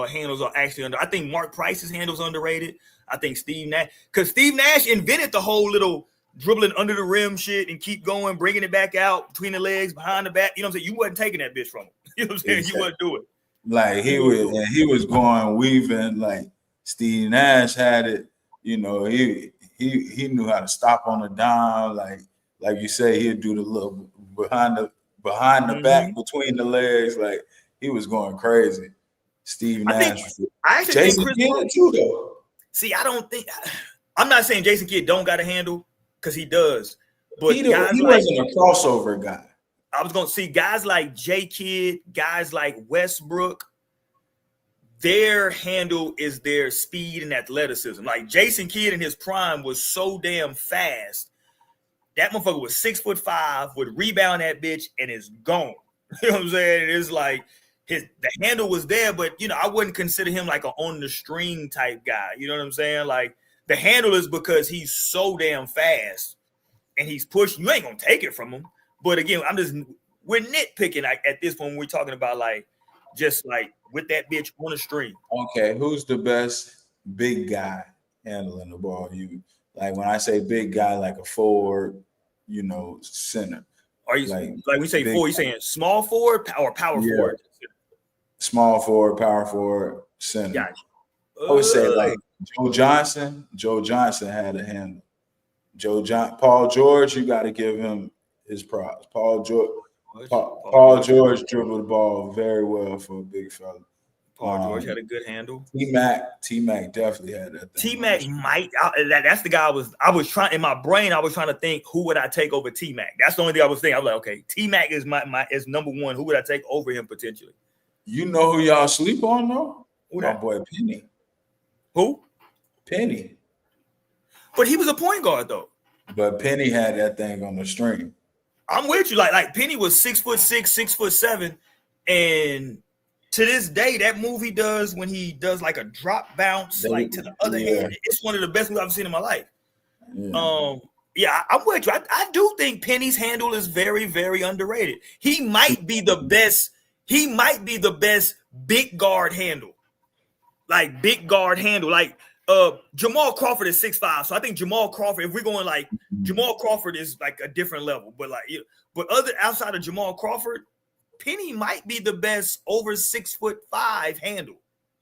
handles are actually under. I think Mark Price's handles underrated. I think Steve Nash, because Steve Nash invented the whole little dribbling under the rim shit and keep going, bringing it back out between the legs, behind the back. You know what I'm saying? You wasn't taking that bitch from him. You know what I'm saying? Exactly. You wasn't doing it. Like he was going weaving. Like Steve Nash had it. You know, he knew how to stop on the dime. Like you say, he'd do the little behind the back between the legs. Like he was going crazy. Steve Nash. I actually Jason think Kidd too, though. See, I don't think I'm not saying Jason Kidd don't got a handle, because he does. But He guys wasn't a crossover guy. I was gonna see guys like J Kidd, guys like Westbrook. Their handle is their speed and athleticism. Like Jason Kidd in his prime was so damn fast. That motherfucker was 6'5", would rebound that bitch and is gone. You know what I'm saying? It's like the handle was there, but I wouldn't consider him like an on the string type guy. You know what I'm saying? Like the handle is because he's so damn fast and he's pushing. You ain't gonna take it from him. But again, we're nitpicking at this point when we're talking about like just like with that bitch on a string. Okay, who's the best big guy handling the ball? You like when I say big guy, like a forward, center. Are you like we say forward? You saying small forward or power forward? Small forward, power forward, center. Gotcha. I would say like Joe Johnson. Joe Johnson had a handle. Paul George, you got to give him his props. Paul George dribbled the ball very well for a big fella. Paul George had a good handle. T-Mac definitely had that thing. T-Mac might. That's the guy I was trying in my brain. I was trying to think who would I take over T-Mac. That's the only thing I was thinking. I was like, okay, T-Mac is is number one. Who would I take over him potentially? You know who y'all sleep on though? Who My that? boy Penny. Who? Penny. But he was a point guard though. But Penny had that thing on the string. I'm with you. Like Penny was 6'6", 6'7", and to this day, that move he does when he does like a drop bounce, like to the other hand, it's one of the best moves I've seen in my life. Yeah. I'm with you. I do think Penny's handle is very, very underrated. He might be the best. He might be the best big guard handle. Like big guard handle. Like Jamal Crawford is 6'5", so I think Jamal Crawford. If we're going like Jamal Crawford is like a different level, but outside of Jamal Crawford, Penny might be the best over 6'5" handle.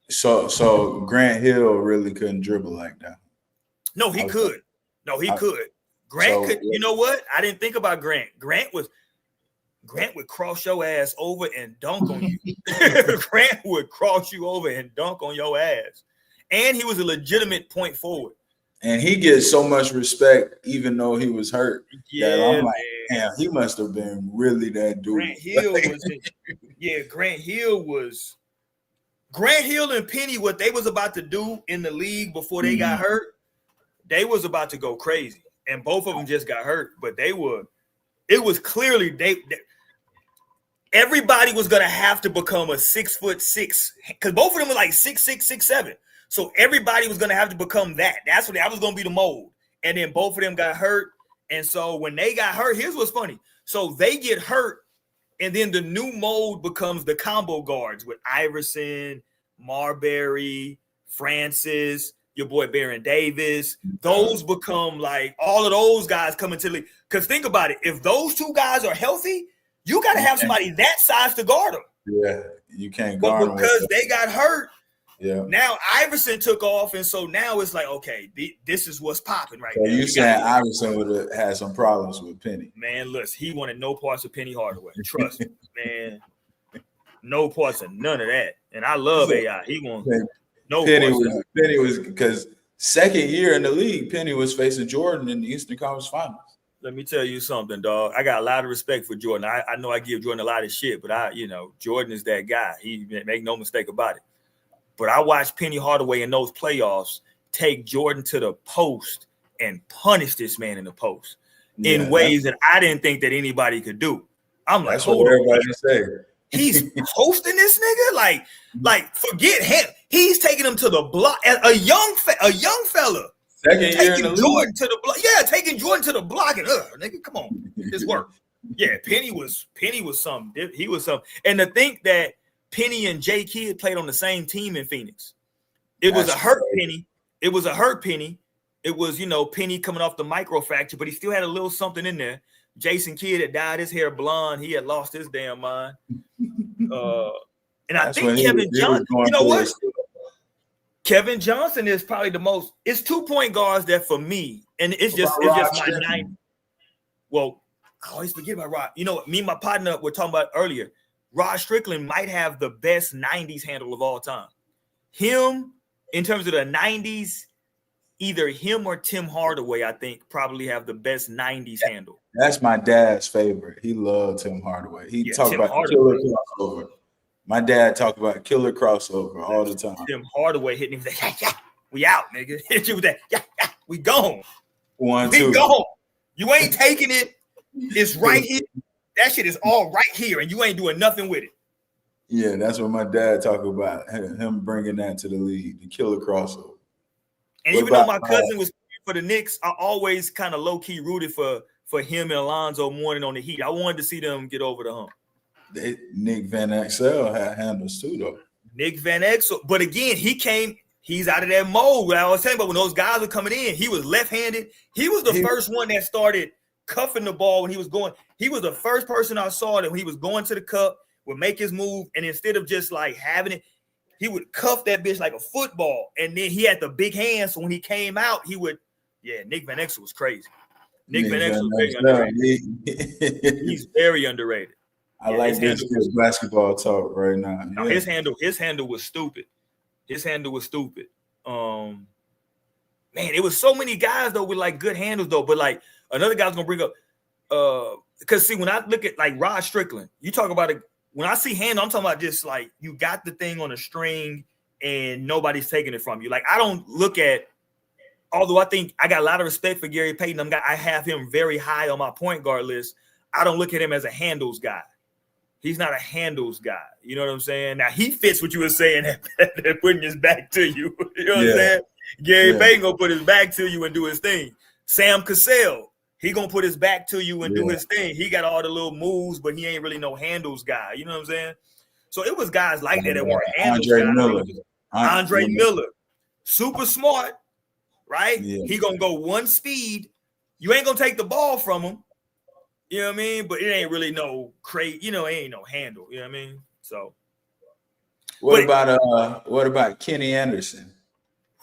So Grant Hill really couldn't dribble like that. No, he could. Grant could. You know what? I didn't think about Grant. Grant would cross your ass over and dunk on you. Grant would cross you over and dunk on your ass. And he was a legitimate point forward. And he gets so much respect, even though he was hurt. Yeah, that I'm like, damn, he must have been really that dude. Grant Hill and Penny, what they was about to do in the league before they got hurt, they was about to go crazy. And both of them just got hurt. But it was clearly everybody was gonna have to become a 6'6", because both of them were like 6'6", 6'7". So everybody was going to have to become that. That was going to be the mold. And then both of them got hurt. And so when they got hurt, here's what's funny. So they get hurt, and then the new mold becomes the combo guards with Iverson, Marbury, Francis, your boy Baron Davis. Those become like all of those guys come into the league. Because think about it. If those two guys are healthy, you got to have somebody that size to guard them. Yeah, you can't guard them. But because they got hurt, yeah. Now Iverson took off, and so now it's like, okay, this is what's popping right now. You saying Iverson would have had some problems with Penny? Man, listen, he wanted no parts of Penny Hardaway. Trust me, man. No parts of none of that. And I love AI. He wanted no Penny parts. Penny was because second year in the league, Penny was facing Jordan in the Eastern Conference Finals. Let me tell you something, dog. I got a lot of respect for Jordan. I know I give Jordan a lot of shit, but Jordan is that guy. He make no mistake about it. But I watched Penny Hardaway in those playoffs take Jordan to the post and punish this man in the post in ways that I didn't think that anybody could do. I'm like, that's what everybody say. He's hosting this nigga? Like forget him. He's taking him to the block. A young fella. Second year in the Jordan to the block. Yeah, taking Jordan to the block and nigga, come on. This work. Yeah, Penny was something. He was something. And to think that Penny and J Kidd played on the same team in Phoenix. It was a hurt Penny. It was a hurt Penny. It was, Penny coming off the microfracture, but he still had a little something in there. Jason Kidd had dyed his hair blonde. He had lost his damn mind. And I think Kevin Johnson, you know what? Kevin Johnson is probably the most. It's 2-point guards that for me, and it's just my 9. Well, I always forget about Rod. You know what? Me and my partner were talking about earlier. Rod Strickland might have the best 90s handle of all time. Him, in terms of the 90s, either him or Tim Hardaway, I think, probably have the best 90s handle. That's my dad's favorite. He loved Tim Hardaway. He talked about killer crossover. My dad talked about killer crossover all the time. Tim Hardaway hitting him. He was like, yeah, we out, nigga. Hit you with that. Yeah, we gone. 1, we 2. Gone. You ain't taking it. It's right here. That shit is all right here, and you ain't doing nothing with it. Yeah, that's what my dad talked about. Him bringing that to the league, the killer crossover. And even though my cousin was for the Knicks, I always kind of low-key rooted for him and Alonzo Mourning on the Heat. I wanted to see them get over the hump. Nick Van Exel had handles too, though. Nick Van Exel, but again, he's out of that mold. I was saying, but when those guys were coming in, he was left-handed. He was the first one that started cuffing the ball when he was going. He was the first person I saw that when he was going to the cup would make his move, and instead of just like having it, he would cuff that bitch like a football. And then he had the big hands, so when he came out, he would. Yeah, Nick Van Exel was crazy. Nick Van Exel was very underrated. He's very underrated. I like this basketball talk right now. No, his handle was stupid. Man, it was so many guys though with like good handles though. But like another guy's gonna bring up because see, when I look at like Rod Strickland, you talk about it. When I see handle, I'm talking about just like you got the thing on a string and nobody's taking it from you. Like I don't look at. Although I think I got a lot of respect for Gary Payton, I have him very high on my point guard list. I don't look at him as a handles guy. He's not a handles guy. You know what I'm saying? Now, he fits what you were saying, that putting his back to you. You know what I'm saying? Gary Payton going to put his back to you and do his thing. Sam Cassell, he going to put his back to you and do his thing. He got all the little moves, but he ain't really no handles guy. You know what I'm saying? So it was guys like that weren't handles guys. Andre Miller. Super smart, right? Yeah. He going to go one speed. You ain't going to take the ball from him. You know what I mean? But it ain't really no crate, it ain't no handle. You know what I mean? So what about Kenny Anderson?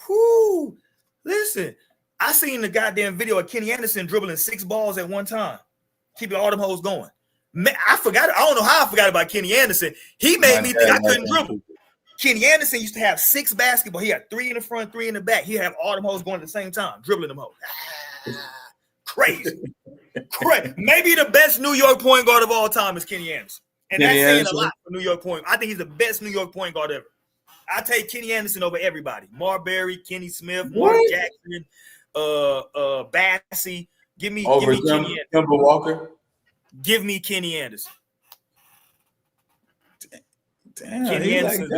Whoo, listen, I seen the goddamn video of Kenny Anderson dribbling 6 balls at one time, keeping all them hoes going. Man, I forgot. I don't know how I forgot about Kenny Anderson. He made me think I couldn't dribble. Kenny Anderson used to have 6 basketball. He had 3 in the front, 3 in the back. He'd have all them hoes going at the same time, dribbling them hoes. Crazy. Maybe the best New York point guard of all time is Kenny Anderson. And that's saying a lot for New York point. I think he's the best New York point guard ever. I take Kenny Anderson over everybody. Marbury, Kenny Smith, Mark Jackson, Bassey. Give me Kenny Anderson. Kemba Walker. Give me Kenny Anderson. Damn, Kenny Anderson.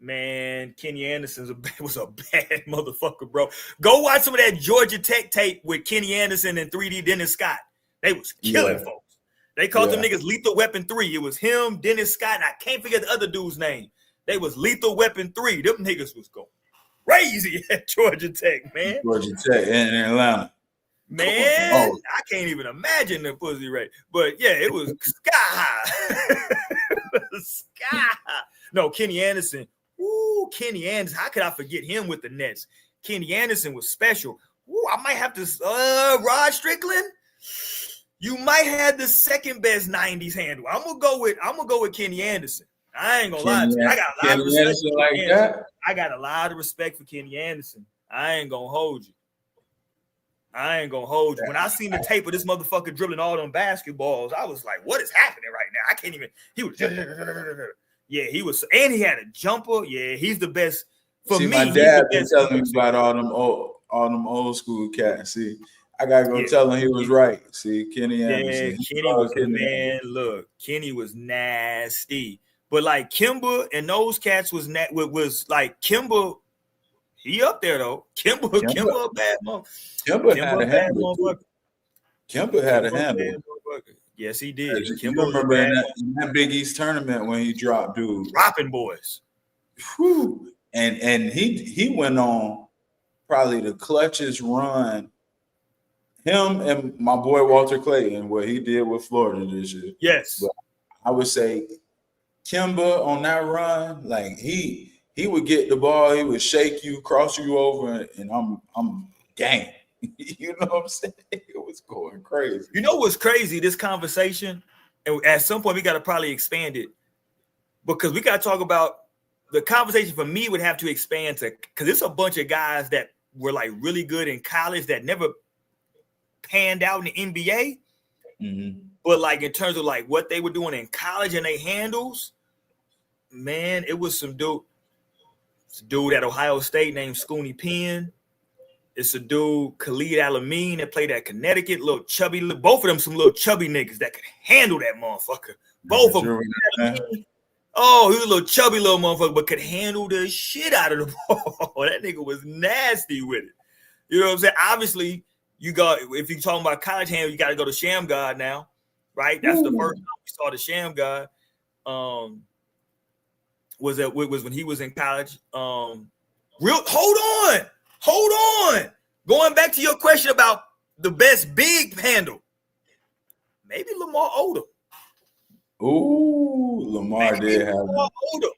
Man, Kenny Anderson was a bad motherfucker, bro. Go watch some of that Georgia Tech tape with Kenny Anderson and 3D Dennis Scott. They was killing folks. They called them niggas Lethal Weapon 3. It was him, Dennis Scott, and I can't forget the other dude's name. They was Lethal Weapon 3. Them niggas was going crazy at Georgia Tech, man. Georgia Tech in Atlanta. Man, I can't even imagine the pussy rate. But yeah, it was sky high. Sky high. No, Kenny Anderson. Ooh, Kenny Anderson. How could I forget him with the Nets? Kenny Anderson was special. Ooh, I might have to Rod Strickland. You might have the second best 90s handle. I'm gonna go with Kenny Anderson. I ain't gonna lie to you. I got a lot of respect for Kenny Anderson. I got a lot of respect for Kenny Anderson. I ain't gonna hold you. When I seen the tape of this motherfucker dribbling all them basketballs, I was like, what is happening right now? I can't even. He was. Yeah, he was, and he had a jumper. Yeah, he's the best. For me, my dad been telling me about all them old school cats. See, I gotta go tell him he was right. See, Kenny Anderson. Kenny was man. Look, Kenny was nasty. But like Kimba and those cats was like Kimba. He up there though. Kimba a bad motherfucker. Kimba had a handle. Kimba had a handle. Yes, he did. You Kimba was a remember bad in that Big East tournament when he dropped dude. dropping boys. Whew. And he went on probably the clutchest run. Him and my boy Walter Clayton, what he did with Florida this year. Yes. But I would say Kimba on that run, like he would get the ball, he would shake you, cross you over, and I'm game. You know what I'm saying? It was going crazy. You know what's crazy? This conversation, and at some point we got to probably expand it because we got to talk about the conversation. For me, would have to expand to because it's a bunch of guys that were like really good in college that never panned out in the NBA. Mm-hmm. But like in terms of like what they were doing in college and they handles, man, it was some dude. It's a dude at Ohio State named Scooney Penn. It's a dude, Khalid Alameen, that played at Connecticut. Little chubby, both of them some little chubby niggas that could handle that motherfucker. Both of them. Oh, he was a little chubby little motherfucker, but could handle the shit out of the ball. That nigga was nasty with it. You know what I'm saying? Obviously, you got if you're talking about college handle, you got to go to Sham God now, right? That's the first time we saw the Sham God. Was when he was in college. Hold on. Going back to your question about the best big handle, maybe Lamar Odom. Ooh, Lamar maybe did have Lamar him. Odom.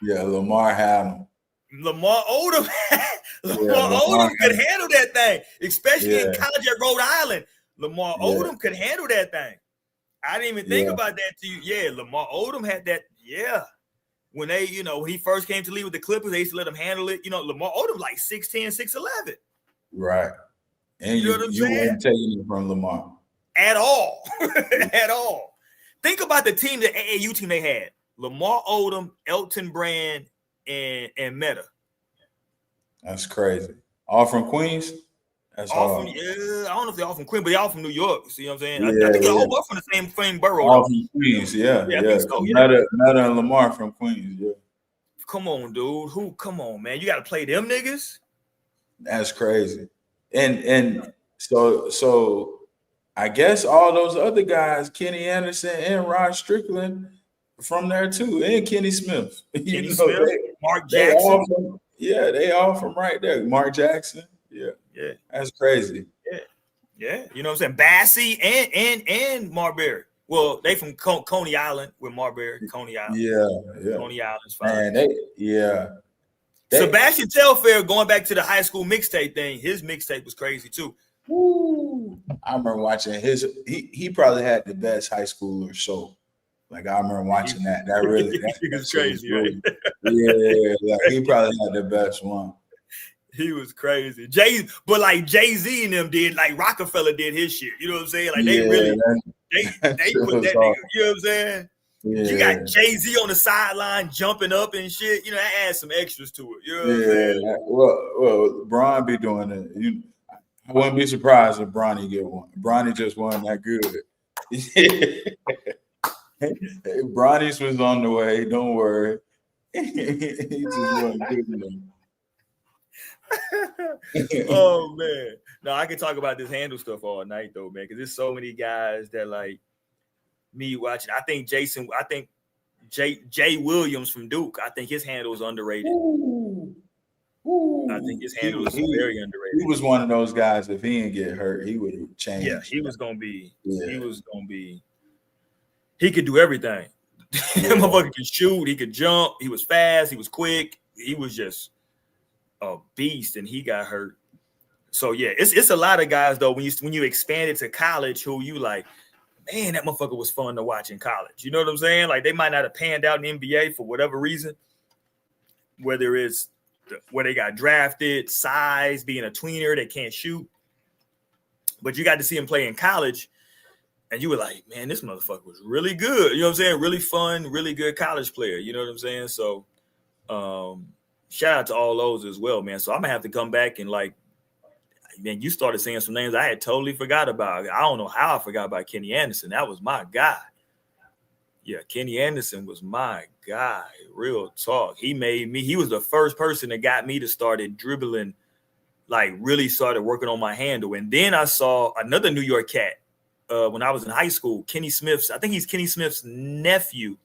Yeah, Lamar had him. Lamar Odom could handle that thing, especially in college at Rhode Island. Lamar Odom could handle that thing. I didn't even think about that to you. Yeah, Lamar Odom had that. Yeah. When they, when he first came to league with the Clippers, they used to let him handle it. Lamar Odom like 6'10", 6'11". Right. And you know what I'm saying? weren't taking it from Lamar. At all. At all. Think about the team, the AAU team they had. Lamar Odom, Elton Brand, and Meta. That's crazy. All from Queens? That's all hard. from, I don't know if they're all from Queens, but they're all from New York. See what I'm saying? Yeah, I think they're all from the same borough. All from Queens, yeah. I think so. Meta and Lamar from Queens, yeah. Come on, dude. Come on, man. You got to play them niggas? That's crazy. And so I guess all those other guys, Kenny Anderson and Rod Strickland, from there too, and Kenny Smith. Kenny Smith, Mark Jackson. They all from right there. Mark Jackson. Yeah. That's crazy. Yeah. You know what I'm saying? Bassey and Marbury. Well, they from Coney Island with Marbury. Coney Island. Yeah. Coney Island's fine. Man, Sebastian Telfair, going back to the high school mixtape thing, his mixtape was crazy too. Woo. I remember watching his. He probably had the best high schooler show. Like I remember watching that. That really was crazy, right? Yeah, he probably had the best one. He was crazy. Jay-Z and them did, like Rockefeller did his shit. You know what I'm saying? Like they put that nigga, you know what I'm saying? Yeah. You got Jay-Z on the sideline jumping up and shit. That adds some extras to it. You know what I'm saying? Well, Bron be doing it. I wouldn't be surprised if Bronny get one. Bronny just wasn't that good. Bronny's was on the way. Don't worry. He just wasn't good enough. Oh man, no, I can talk about this handle stuff all night though, man, because there's so many guys that like me watching. I think Jay Williams from Duke. I think his handle is underrated. Ooh. I think his handle is very underrated. He was one of those guys. If he didn't get hurt, he would have changed. Yeah, he was gonna be. Yeah. He was gonna be. He could do everything. That motherfucker could shoot. He could jump. He was fast. He was quick. He was just a beast, and he got hurt. So yeah, it's a lot of guys though. When you expand it to college, who you like, man, that motherfucker was fun to watch in college. You know what I'm saying? Like they might not have panned out in the NBA for whatever reason, whether it's where they got drafted, size, being a tweener, they can't shoot. But you got to see him play in college, and you were like, man, this motherfucker was really good. You know what I'm saying? Really fun, really good college player. You know what I'm saying? So shout out to all those as well, man. So I'm going to have to come back and like, man, you started saying some names I had totally forgot about. I don't know how I forgot about Kenny Anderson. That was my guy. Yeah, Kenny Anderson was my guy. Real talk. He was the first person that got me to started dribbling, like really started working on my handle. And then I saw another New York cat when I was in high school. I think he's Kenny Smith's nephew,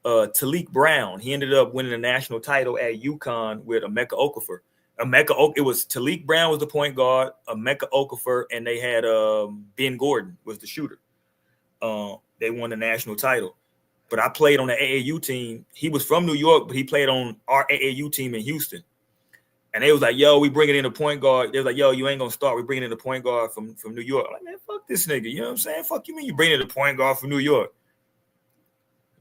Talik Brown. He ended up winning a national title at UConn with Emeka Okafor. It was Talik Brown was the point guard, Emeka Okafor, and they had Ben Gordon was the shooter. They won the national title. But I played on the AAU team. He was from New York, but he played on our AAU team in Houston. And they was like, yo, we bringing in a point guard. They was like, yo, you ain't going to start. We bringing in a point guard from New York. I'm like, man, fuck this nigga. You know what I'm saying? Fuck you mean you bringing in a point guard from New York?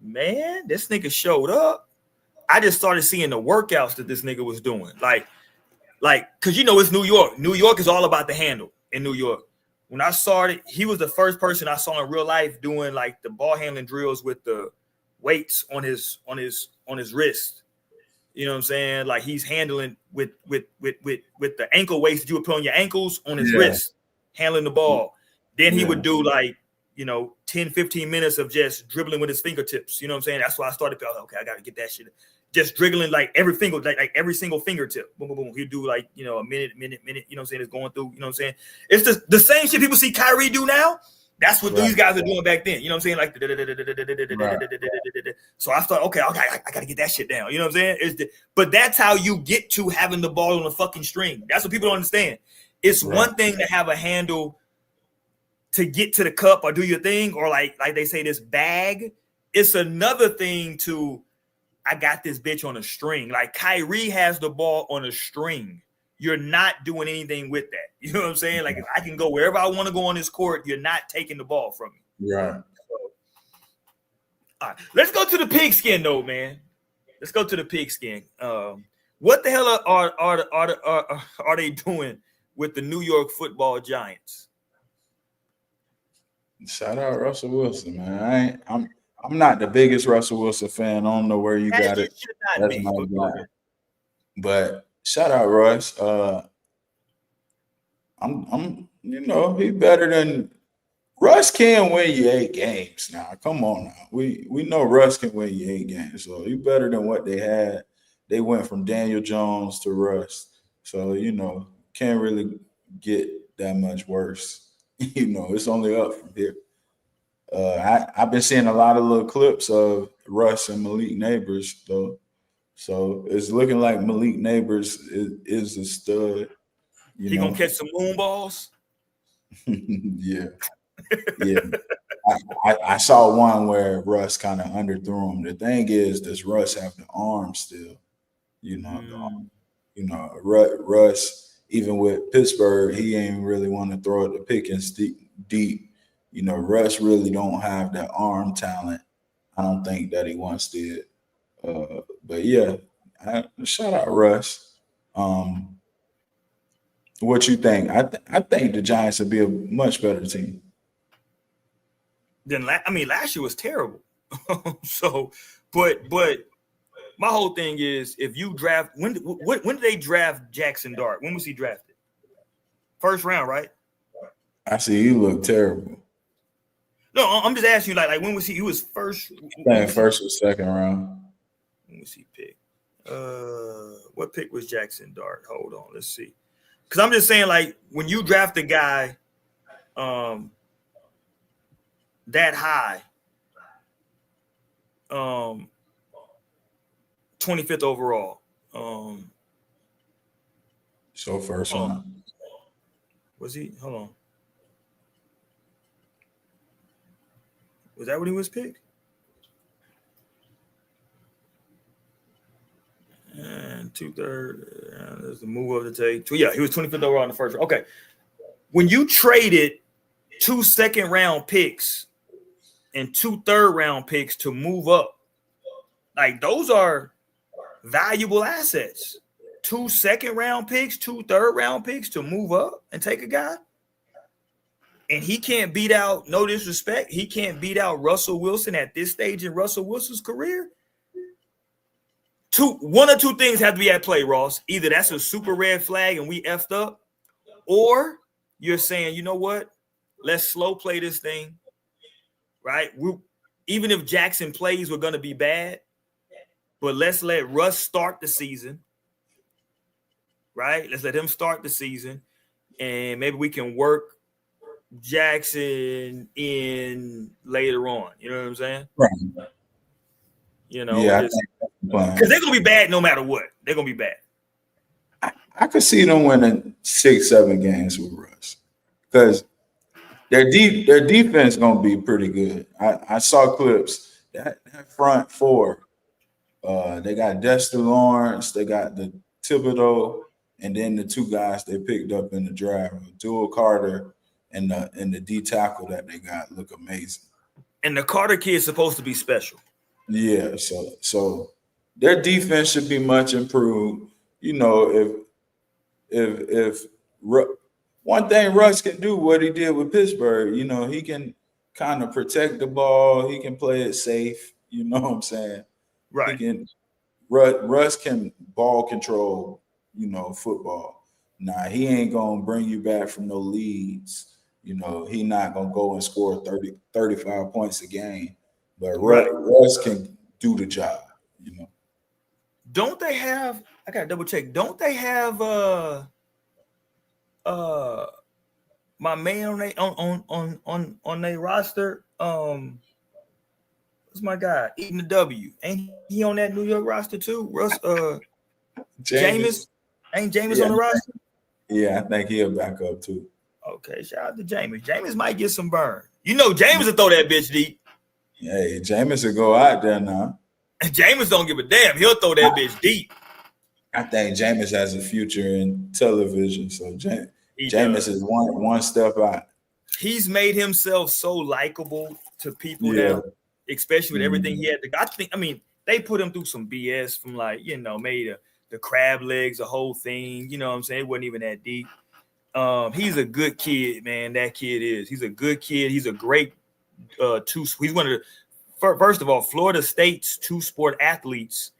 Man, this nigga showed up. I just started seeing the workouts that this nigga was doing. Like, because you know it's New York. New York is all about the handle in New York. When I started, he was the first person I saw in real life doing like the ball handling drills with the weights on his wrist. You know what I'm saying? Like he's handling with the ankle weights that you would put on your ankles on his wrist, handling the ball. Then he would do like, 10, 15 minutes of just dribbling with his fingertips. You know what I'm saying? That's why I started. Okay, I got to get that shit. Just dribbling like every single fingertip. Boom, boom, boom. He'd do like, a minute. You know what I'm saying? It's going through, you know what I'm saying? It's the same shit people see Kyrie do now. That's what these guys are doing back then. You know what I'm saying? Like, so I thought, okay, I got to get that shit down. You know what I'm saying? But that's how you get to having the ball on a fucking string. That's what people don't understand. It's one thing to have a handle to get to the cup or do your thing, or like they say, this bag. It's another thing to, I got this bitch on a string. Like Kyrie has the ball on a string. You're not doing anything with that. You know what I'm saying? Like if I can go wherever I want to go on this court, you're not taking the ball from me. Right. So, all right. Let's go to the pigskin though, man. Let's go to the pigskin. What the hell are they doing with the New York Football Giants? Shout out Russell Wilson, man. I'm not the biggest Russell Wilson fan. I don't know where you got it. That's my guy. But shout out Russ. I'm he better than Russ can win you 8 games now. Come on now. We know Russ can win you 8 games. So he better than what they had. They went from Daniel Jones to Russ. So, can't really get that much worse. It's only up from here. I've been seeing a lot of little clips of Russ and Malik Neighbors, though. So it's looking like Malik Neighbors is a stud. He gonna catch some moon balls? Yeah. I saw one where Russ kind of underthrew him. The thing is, does Russ have the arm still? Russ, even with Pittsburgh, he ain't really want to throw it to Pickens deep. Russ really don't have that arm talent. I don't think that he once did. But yeah, shout out Russ. What you think? I think the Giants would be a much better team. Last year was terrible. So, but my whole thing is, if you draft, when did they draft Jackson Dart? When was he drafted? First round, right? I see you look terrible. No, I'm just asking you, like when was he? He was first. First or second round. When was he picked? What pick was Jackson Dart? Hold on, let's see. Because I'm just saying, like when you draft a guy, that high, 25th overall. So first one. Was he? Hold on. Was that when he was picked? And 2/3. There's the move of the tape. Yeah, he was 25th overall in the first round. Okay. When you traded 2 second-round picks and 2 third-round picks to move up, like those are valuable assets. 2 second-round picks, 2 third-round picks to move up and take a guy. And he can't beat out, no disrespect, he can't beat out Russell Wilson at this stage in Russell Wilson's career. One or two things have to be at play, Ross. Either that's a super red flag and we effed up, or you're saying, you know what? Let's slow play this thing, right? Even if Jackson plays, we're going to be bad, but let's let Russ start the season, right? Let's let him start the season, and maybe we can work Jackson in later on. You know what I'm saying? Right. You know, Yeah, I just think that's the plan. because they're gonna be bad no matter what. They're gonna be bad. I could see them winning 6-7 games with Russ because their defense gonna be pretty good. I saw clips that front four. They got Dexter Lawrence, they got the Thibodeau, and then the two guys they picked up in the draft, Dual Carter and the D tackle that they got look amazing. And the Carter kid is supposed to be special. Yeah, so their defense should be much improved. You know, if one thing Russ can do what he did with Pittsburgh, you know, he can kind of protect the ball, he can play it safe. You know what I'm saying? Right. He can. Russ can ball control, you know, football. Nah, he ain't gonna bring you back from no leads. You know, he not gonna go and score 30, 35 points a game. But Right. Russ can do the job, you know. Don't they have? I gotta double check. Don't they have my man on their roster? What's my guy? Eating the W. Ain't he on that New York roster too? Russ Jameis. Ain't Jameis on the roster? Yeah, I think he'll back up too. Okay, shout out to Jameis. Jameis might get some burn. You know, Jameis will throw that bitch deep. Hey, Jameis will go out there now. Jameis don't give a damn. He'll throw that bitch deep. I think Jameis has a future in television, so Jameis is one step out. He's made himself so likable to people now, especially with everything he had to. I mean, they put him through some BS from like, you know, made the crab legs, the whole thing. You know what I'm saying? It wasn't even that deep. He's a good kid, man. That kid is. He's a good kid. He's a great he's one of the first of all, Florida State's two-sport athletes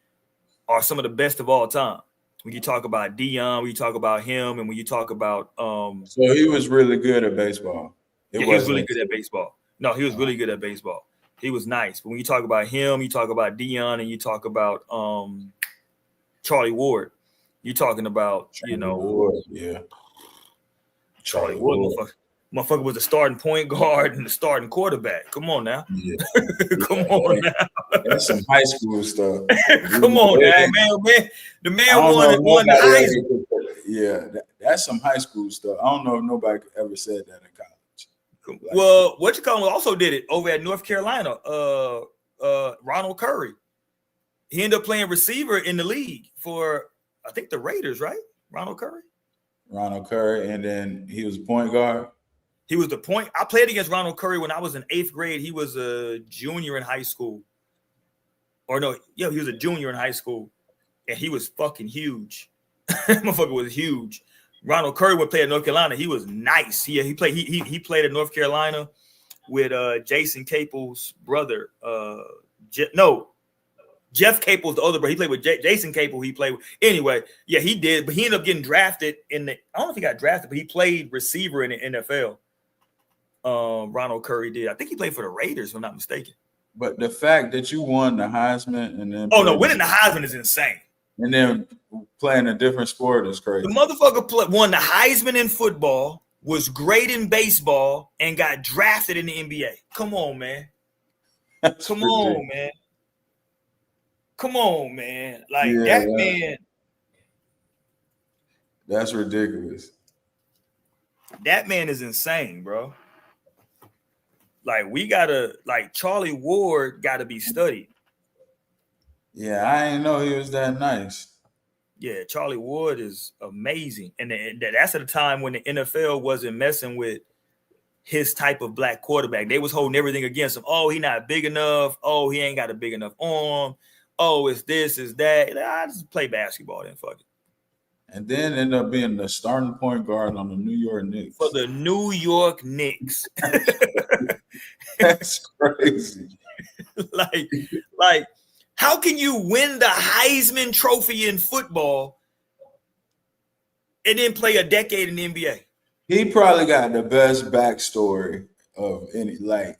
are some of the best of all time. When you talk about Dion, when you talk about him, and when you talk about so he was really good at baseball. He was really good at baseball. No, he was really good at baseball. He was nice. But when you talk about him, you talk about Dion, and you talk about Charlie Ward. You're talking about, Ward, yeah. Charlie Ward, motherfucker was the starting point guard and the starting quarterback. Come on now. Yeah. Come on now. That's some high school stuff. Come on now, man. The man won the Heisman. Yeah, that's some high school stuff. I don't know if nobody ever said that in college. Well, what you call him also did it over at North Carolina. Ronald Curry. He ended up playing receiver in the league for, I think, the Raiders, right? Ronald Curry, and then he was point guard. He was the point. I played against Ronald Curry when I was in 8th grade. He was a junior in high school. Or no, yeah, he was a junior in high school, and he was fucking huge. Motherfucker was huge. Ronald Curry would play at North Carolina. He was nice. He played at North Carolina with Jason Capel's brother. Jeff Capel's the other brother. He played with Jason Capel. He played with, anyway. Yeah, he did, but he ended up getting drafted I don't know if he got drafted, but he played receiver in the NFL. Ronald Curry did. I think he played for the Raiders, if I'm not mistaken. But the fact that you won the Heisman and then winning the Heisman is insane. And then playing a different sport is crazy. The motherfucker won the Heisman in football, was great in baseball, and got drafted in the NBA. Come on, man. Come on, man. Like that man. That's ridiculous. That man is insane, bro. Like Charlie Ward gotta be studied. Yeah, I didn't know he was that nice. Yeah, Charlie Ward is amazing. And that's at a time when the NFL wasn't messing with his type of black quarterback. They was holding everything against him. Oh, he not big enough. Oh, he ain't got a big enough arm. Oh, it's this, it's that. I just play basketball then, fuck it. And then end up being the starting point guard on the New York Knicks. For the New York Knicks. That's crazy. like, how can you win the Heisman Trophy in football and then play a decade in the NBA? He probably got the best backstory of any. Like,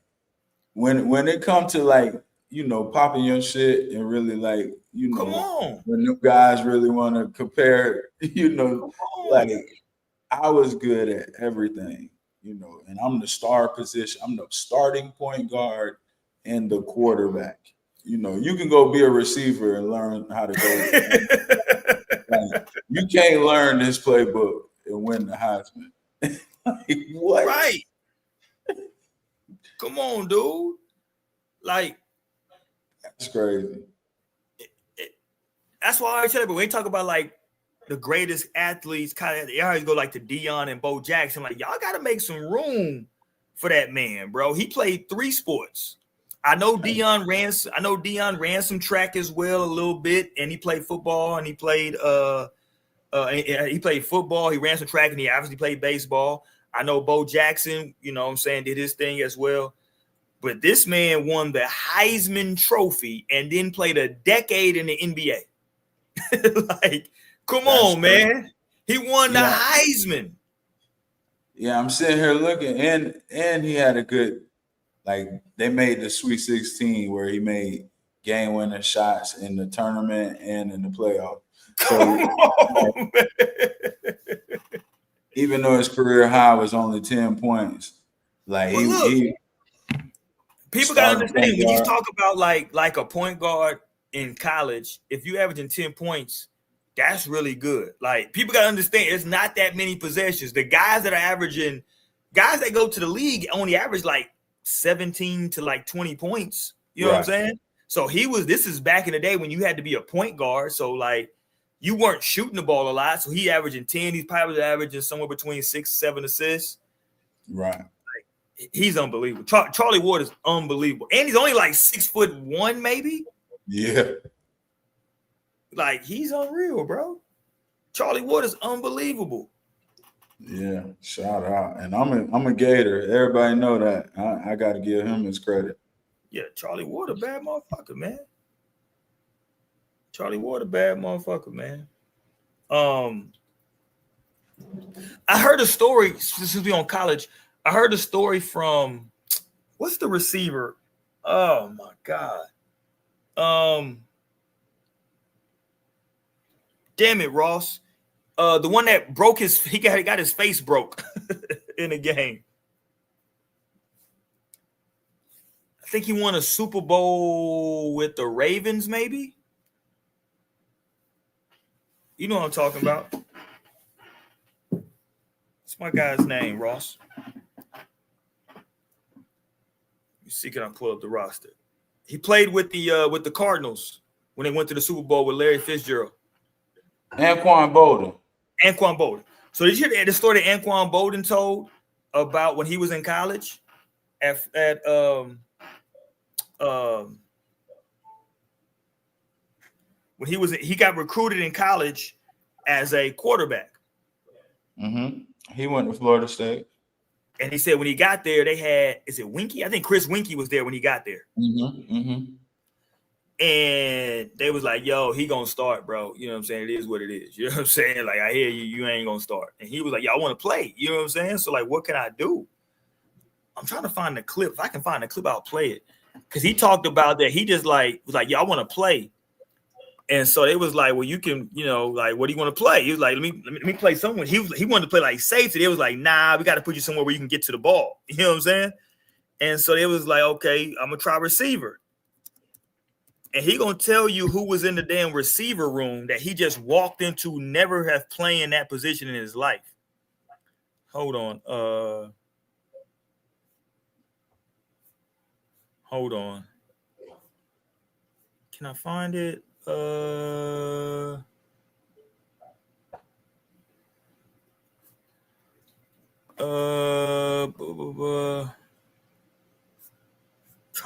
when it comes to popping your shit and really come on. When new guys really want to compare, I was good at everything. and I'm the star position. I'm the starting point guard and the quarterback. You can go be a receiver and learn how to go. Like, you can't learn this playbook and win the Heisman. Like, what? Right. Come on, dude. Like, that's crazy. That's why I always tell you, but when we talk about like the greatest athletes, kind of, they always go like to Deion and Bo Jackson. Like, y'all got to make some room for that man, bro. He played 3 sports. I know Deion ran some track as well a little bit, and he played football, and he played football. He ran some track, and he obviously played baseball. I know Bo Jackson, did his thing as well. But this man won the Heisman Trophy and then played a decade in the NBA. Like, come on, man. He won the Heisman. Yeah, I'm sitting here looking, and he had a good, like, they made the Sweet 16 where he made game-winning shots in the tournament and in the playoff. So, even though his career high was only 10 points, like, people gotta understand when you talk about like a point guard in college, if you averaging 10 points, that's really good. Like, people gotta understand it's not that many possessions. The guys that go to the league only average like 17 to like 20 points. You know what I'm saying? So this is back in the day when you had to be a point guard. So like, you weren't shooting the ball a lot. So he averaging 10. He's probably averaging somewhere between 6-7 assists. Right. He's unbelievable. Charlie Ward is unbelievable. And he's only like 6'1", maybe. Yeah. Like, he's unreal, bro. Charlie Ward is unbelievable. Yeah, shout out. And I'm a Gator. Everybody know that. I got to give him his credit. Yeah, Charlie Ward a bad motherfucker, man. Charlie Ward a bad motherfucker, man. I heard a story, since we on college, I heard a story from, what's the receiver? Oh my God. Damn it, Ross. The one that broke he got his face broke in a game. I think he won a Super Bowl with the Ravens, maybe. You know what I'm talking about. What's my guy's name, Ross? You see, can I pull up the roster? He played with the Cardinals when they went to the Super Bowl with Larry Fitzgerald. Anquan Bolden. So did you hear the story that Anquan Bolden told about when he was in college when he got recruited in college as a quarterback. Mm-hmm. He went to Florida State. And he said when he got there, they had, is it Winky? I think Chris Winky was there when he got there. Mm-hmm. Mm-hmm. And they was like, yo, he gonna start, bro. You know what I'm saying? It is what it is. You know what I'm saying? Like, I hear you ain't gonna start. And he was like, yo, I want to play. You know what I'm saying? So, like, what can I do? I'm trying to find the clip. If I can find the clip, I'll play it. Because he talked about that. He just was like, yo, I want to play. And so they was like, well, you can, like, what do you want to play? He was like, let me play someone. He wanted to play like safety. They was like, nah, we got to put you somewhere where you can get to the ball. You know what I'm saying? And so they was like, okay, I'm gonna try receiver. And he gonna tell you who was in the damn receiver room that he just walked into, never have played in that position in his life. Hold on. Hold on. Can I find it? Trying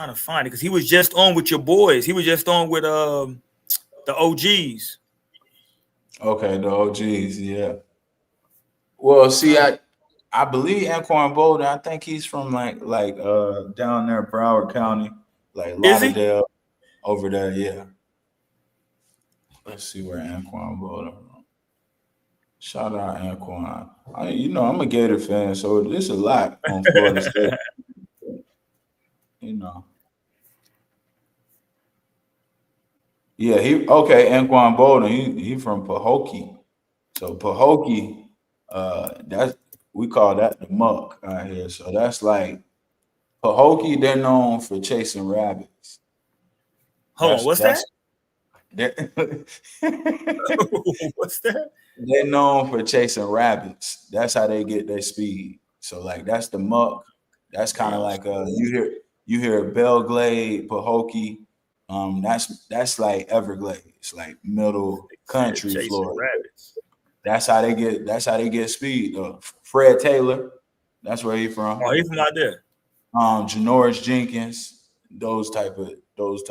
to find it because he was just on with your boys. He was just on with the OGs. Okay, the OGs, yeah. Well, see, I believe Anquan Bolden, I think he's from like down there in Broward County, like Lauderdale, over there, yeah. Let's see where Anquan Bolden. Shout out Anquan. I'm a Gator fan, so there's a lot on Florida State. Yeah, Anquan Bolden, he from Pahokee. So Pahokee, we call that the muck out here. So that's like Pahokee. They're known for chasing rabbits. Hold on, what's that? They're What's that? they're known for chasing rabbits. That's how they get their speed. So like that's the muck. That's kind of like you hear Belglade, Pahokee. That's like Everglades, like middle country Chasing Florida. rabbits. That's how they get speed. Fred Taylor, that's where he from. Oh, he's from out there. Janoris Jenkins, those type of dudes.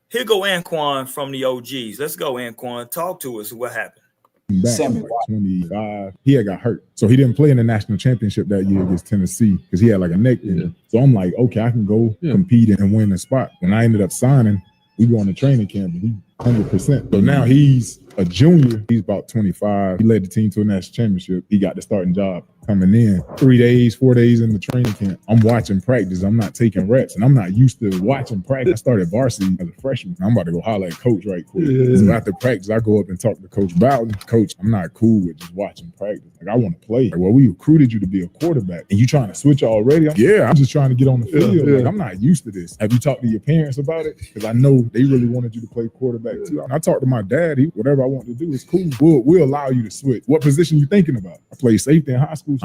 Here go Anquan from the OGs. Let's go, Anquan. Talk to us. What happened? Back in like 25, he had got hurt, so he didn't play in the national championship that year against Tennessee because he had like a neck injury. So I'm like, okay, I can go compete and win the spot. When I ended up signing, we go on a training camp and he 100%. So now he's a junior. He's about 25. He led the team to a national championship. He got the starting job coming in 3 days, 4 days in the training camp. I'm watching practice. I'm not taking reps, and I'm not used to watching practice. I started varsity as a freshman. I'm about to go holler at coach right quick. So after practice, I go up and talk to Coach Bowden. Coach, I'm not cool with just watching practice. Like, I want to play. Like, well, we recruited you to be a quarterback, and you trying to switch already? I'm just trying to get on the field. Like, I'm not used to this. Have you talked to your parents about it? Because I know they really wanted you to play quarterback too. I talked to my dad. Whatever I want to do is cool. We'll allow you to switch. What position you thinking about? I played safety in high school.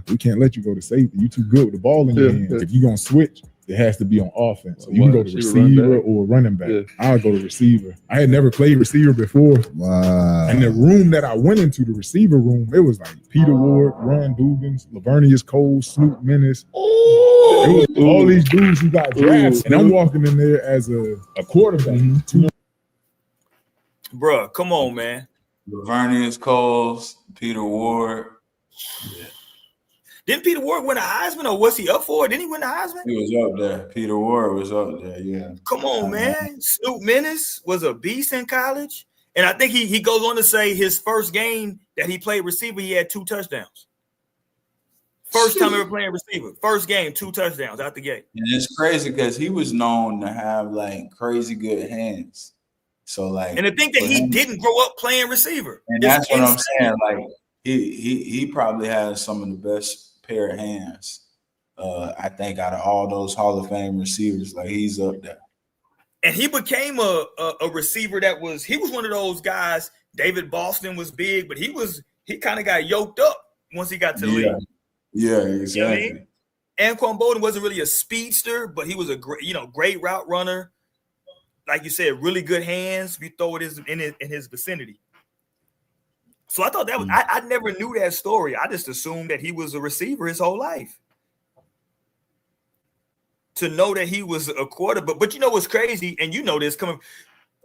We can't let you go to safety. You too good with the ball in your hands. If you're going to switch, it has to be on offense. So you can go to receiver or running back. I'll go to receiver. I had never played receiver before. Wow. And the room that I went into, the receiver room, it was like Peter Ward, Ron Dugans, Lavernius Cole, Snoop Menace. It was all these dudes who got drafted. And I'm walking in there as a quarterback. Bruh, come on, man. Lavernius Coles, Peter Ward. Didn't Peter Ward win a Heisman, or was he up for it? Didn't he win the Heisman? He was up there. Peter Ward was up there, yeah. Come on, man. Snoop Menace was a beast in college. And I think he goes on to say his first game that he played receiver, he had 2 touchdowns. First time ever playing receiver. First game, 2 touchdowns out the gate. And it's crazy because he was known to have like crazy good hands. So like, and to think that he didn't grow up playing receiver. And that's what I'm saying. Like he probably has some of the best pair of hands. I think out of all those Hall of Fame receivers, like he's up there. And he became a receiver that was one of those guys. David Boston was big, but he kind of got yoked up once he got to the league. Yeah, exactly. You know what I mean? Anquan Bolden wasn't really a speedster, but he was a great route runner. Like you said, really good hands. We throw it in his vicinity. So I thought that was I never knew that story. I just assumed that he was a receiver his whole life. To know that he was a quarterback, but you know what's crazy, and you know this coming.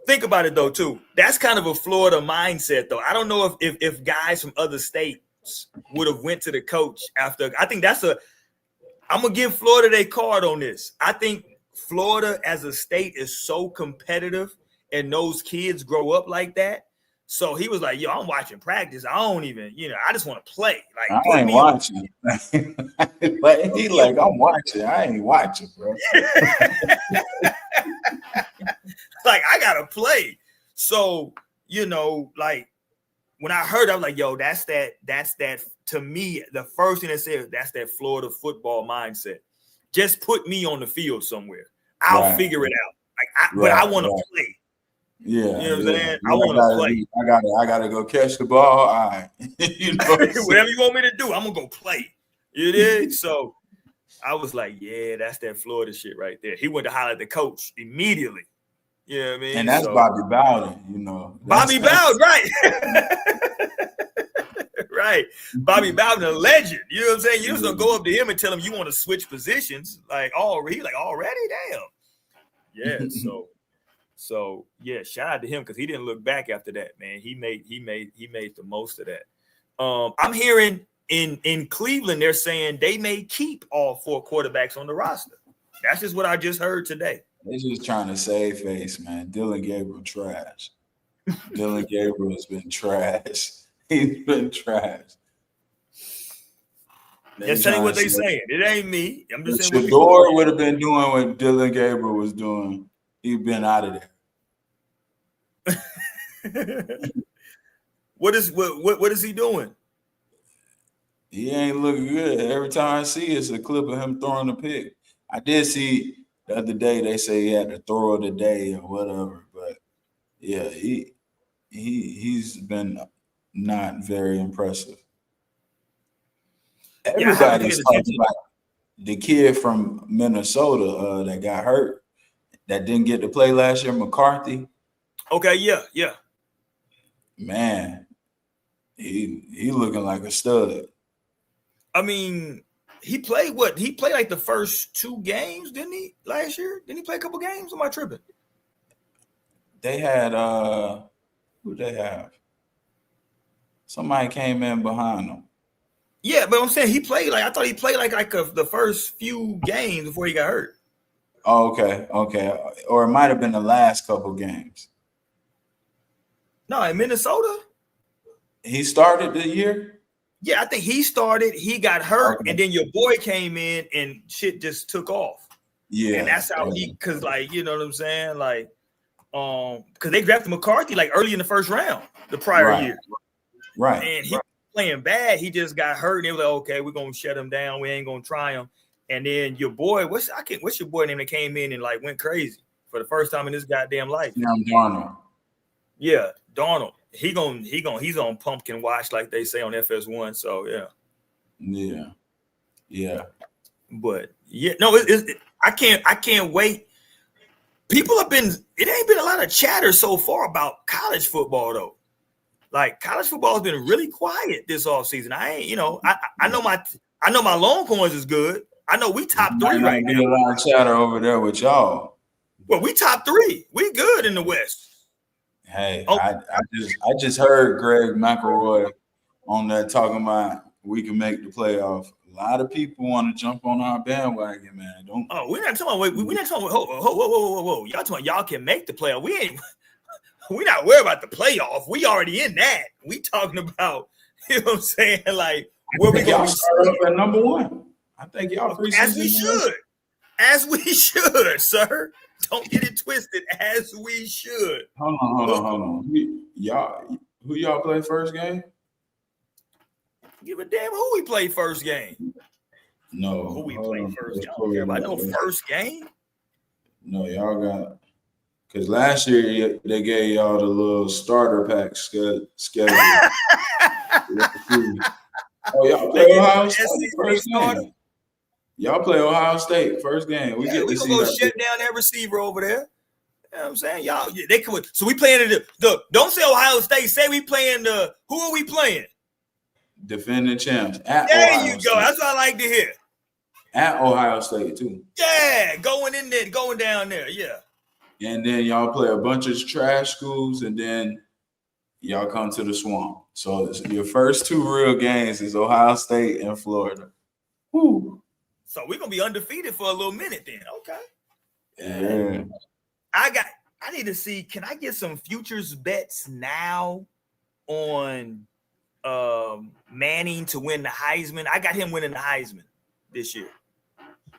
Think about it though, too. That's kind of a Florida mindset, though. I don't know if guys from other states would have went to the coach after. I think I'm gonna give Florida their card on this. I think Florida as a state is so competitive, and those kids grow up like that. So he was like, yo, I'm watching practice. I don't even, I just want to play. Like, I ain't watching. Like, he like, I'm watching. I ain't watching, bro. Like, I got to play. So, like, when I heard, I was like, yo, that's that, to me, the first thing that said, that's that Florida football mindset. Just put me on the field somewhere. I'll figure it out. But I want to play. Yeah, you know what I'm saying? I want to play. I gotta go catch the ball. All right. Whatever you want me to do, I'm gonna go play. You did? So I was like, yeah, that's that Florida shit right there. He went to holler at the coach immediately. You know what I mean? And that's Bobby Bowden, Bobby Bowden, right. Right. Bobby Bowden, a legend. You know what I'm saying? You just don't go up to him and tell him you want to switch positions. Like, already? Damn. Yeah, So yeah, shout out to him because he didn't look back after that, man. He made the most of that. I'm hearing in Cleveland they're saying they may keep all 4 quarterbacks on the roster. That's just what I just heard today. They're just trying to save face, man. Dylan Gabriel trash. Dylan Gabriel has been trash. He's been trash. Just tell you what they're saying. It ain't me. I'm just saying. Shador would have been doing what Dylan Gabriel was doing. He'd been out of there. What is he doing? He ain't looking good. Every time I see it's a clip of him throwing a pick. I did see the other day they say he had to throw of the day or whatever, but yeah, he's been not very impressive. Yeah, I haven't Everybody's paid talking attention. about the kid from Minnesota that got hurt, that didn't get to play last year, McCarthy. Okay, yeah. Man, he looking like a stud. I mean, he played what? He played like the first 2 games, didn't he? Last year, didn't he play a couple games? Am I tripping? They had who they have? Somebody came in behind them. Yeah, but I'm saying he played like I thought he played like the first few games before he got hurt. Oh, okay. Or it might have been the last couple games. No, in Minnesota. He started the year? Yeah, I think he started, he got hurt, Okay. and then your boy came in and shit just took off. Yeah. And that's how cause like, you know what I'm saying? Like, because they drafted McCarthy like early in the first round the prior year. Right. And he was playing bad. He just got hurt. And they were like, okay, we're gonna shut him down. We ain't gonna try him. And then your boy, what's your boy name that came in and like went crazy for the first time in his goddamn life? Darnold. Yeah, Darnold. He's on pumpkin watch, like they say on FS1. So Yeah. But yeah, no, I can't wait. It ain't been a lot of chatter so far about college football though. Like college football has been really quiet this offseason. I know my Longhorns is good. I know we top 3 right now. A lot of chatter over there with y'all. Well, we top 3. We good in the West. Hey, I just heard Greg McElroy on that talking about we can make the playoff. A lot of people want to jump on our bandwagon, man. We're not talking about. We're not talking about. Whoa! Y'all talking about y'all can make the playoff. We're not worried about the playoff. We already in that. We talking about, you know what I'm saying? Like where we y'all start up at number 1. I think y'all as we should. As we should, sir. Don't get it twisted. As we should. Hold on. Who y'all play first game? Give a damn who we play first game. No. Who we play first game? I don't care about no first game. No, y'all got, because last year they gave y'all the little starter pack schedule. Y'all play Ohio State first game. Y'all play Ohio State first game. We get to see go shut down that receiver over there. You know what I'm saying? Y'all, they come. So we playing the don't say Ohio State. Say we playing who are we playing? Defending champs. There you go. That's what I like to hear. At Ohio State too. Yeah, going down there. Yeah. And then y'all play a bunch of trash schools, and then y'all come to the Swamp. So your first 2 real games is Ohio State and Florida. Woo. So we're gonna be undefeated for a little minute then. Okay. Yeah. I need to see, can I get some futures bets now on Manning to win the Heisman? I got him winning the Heisman this year.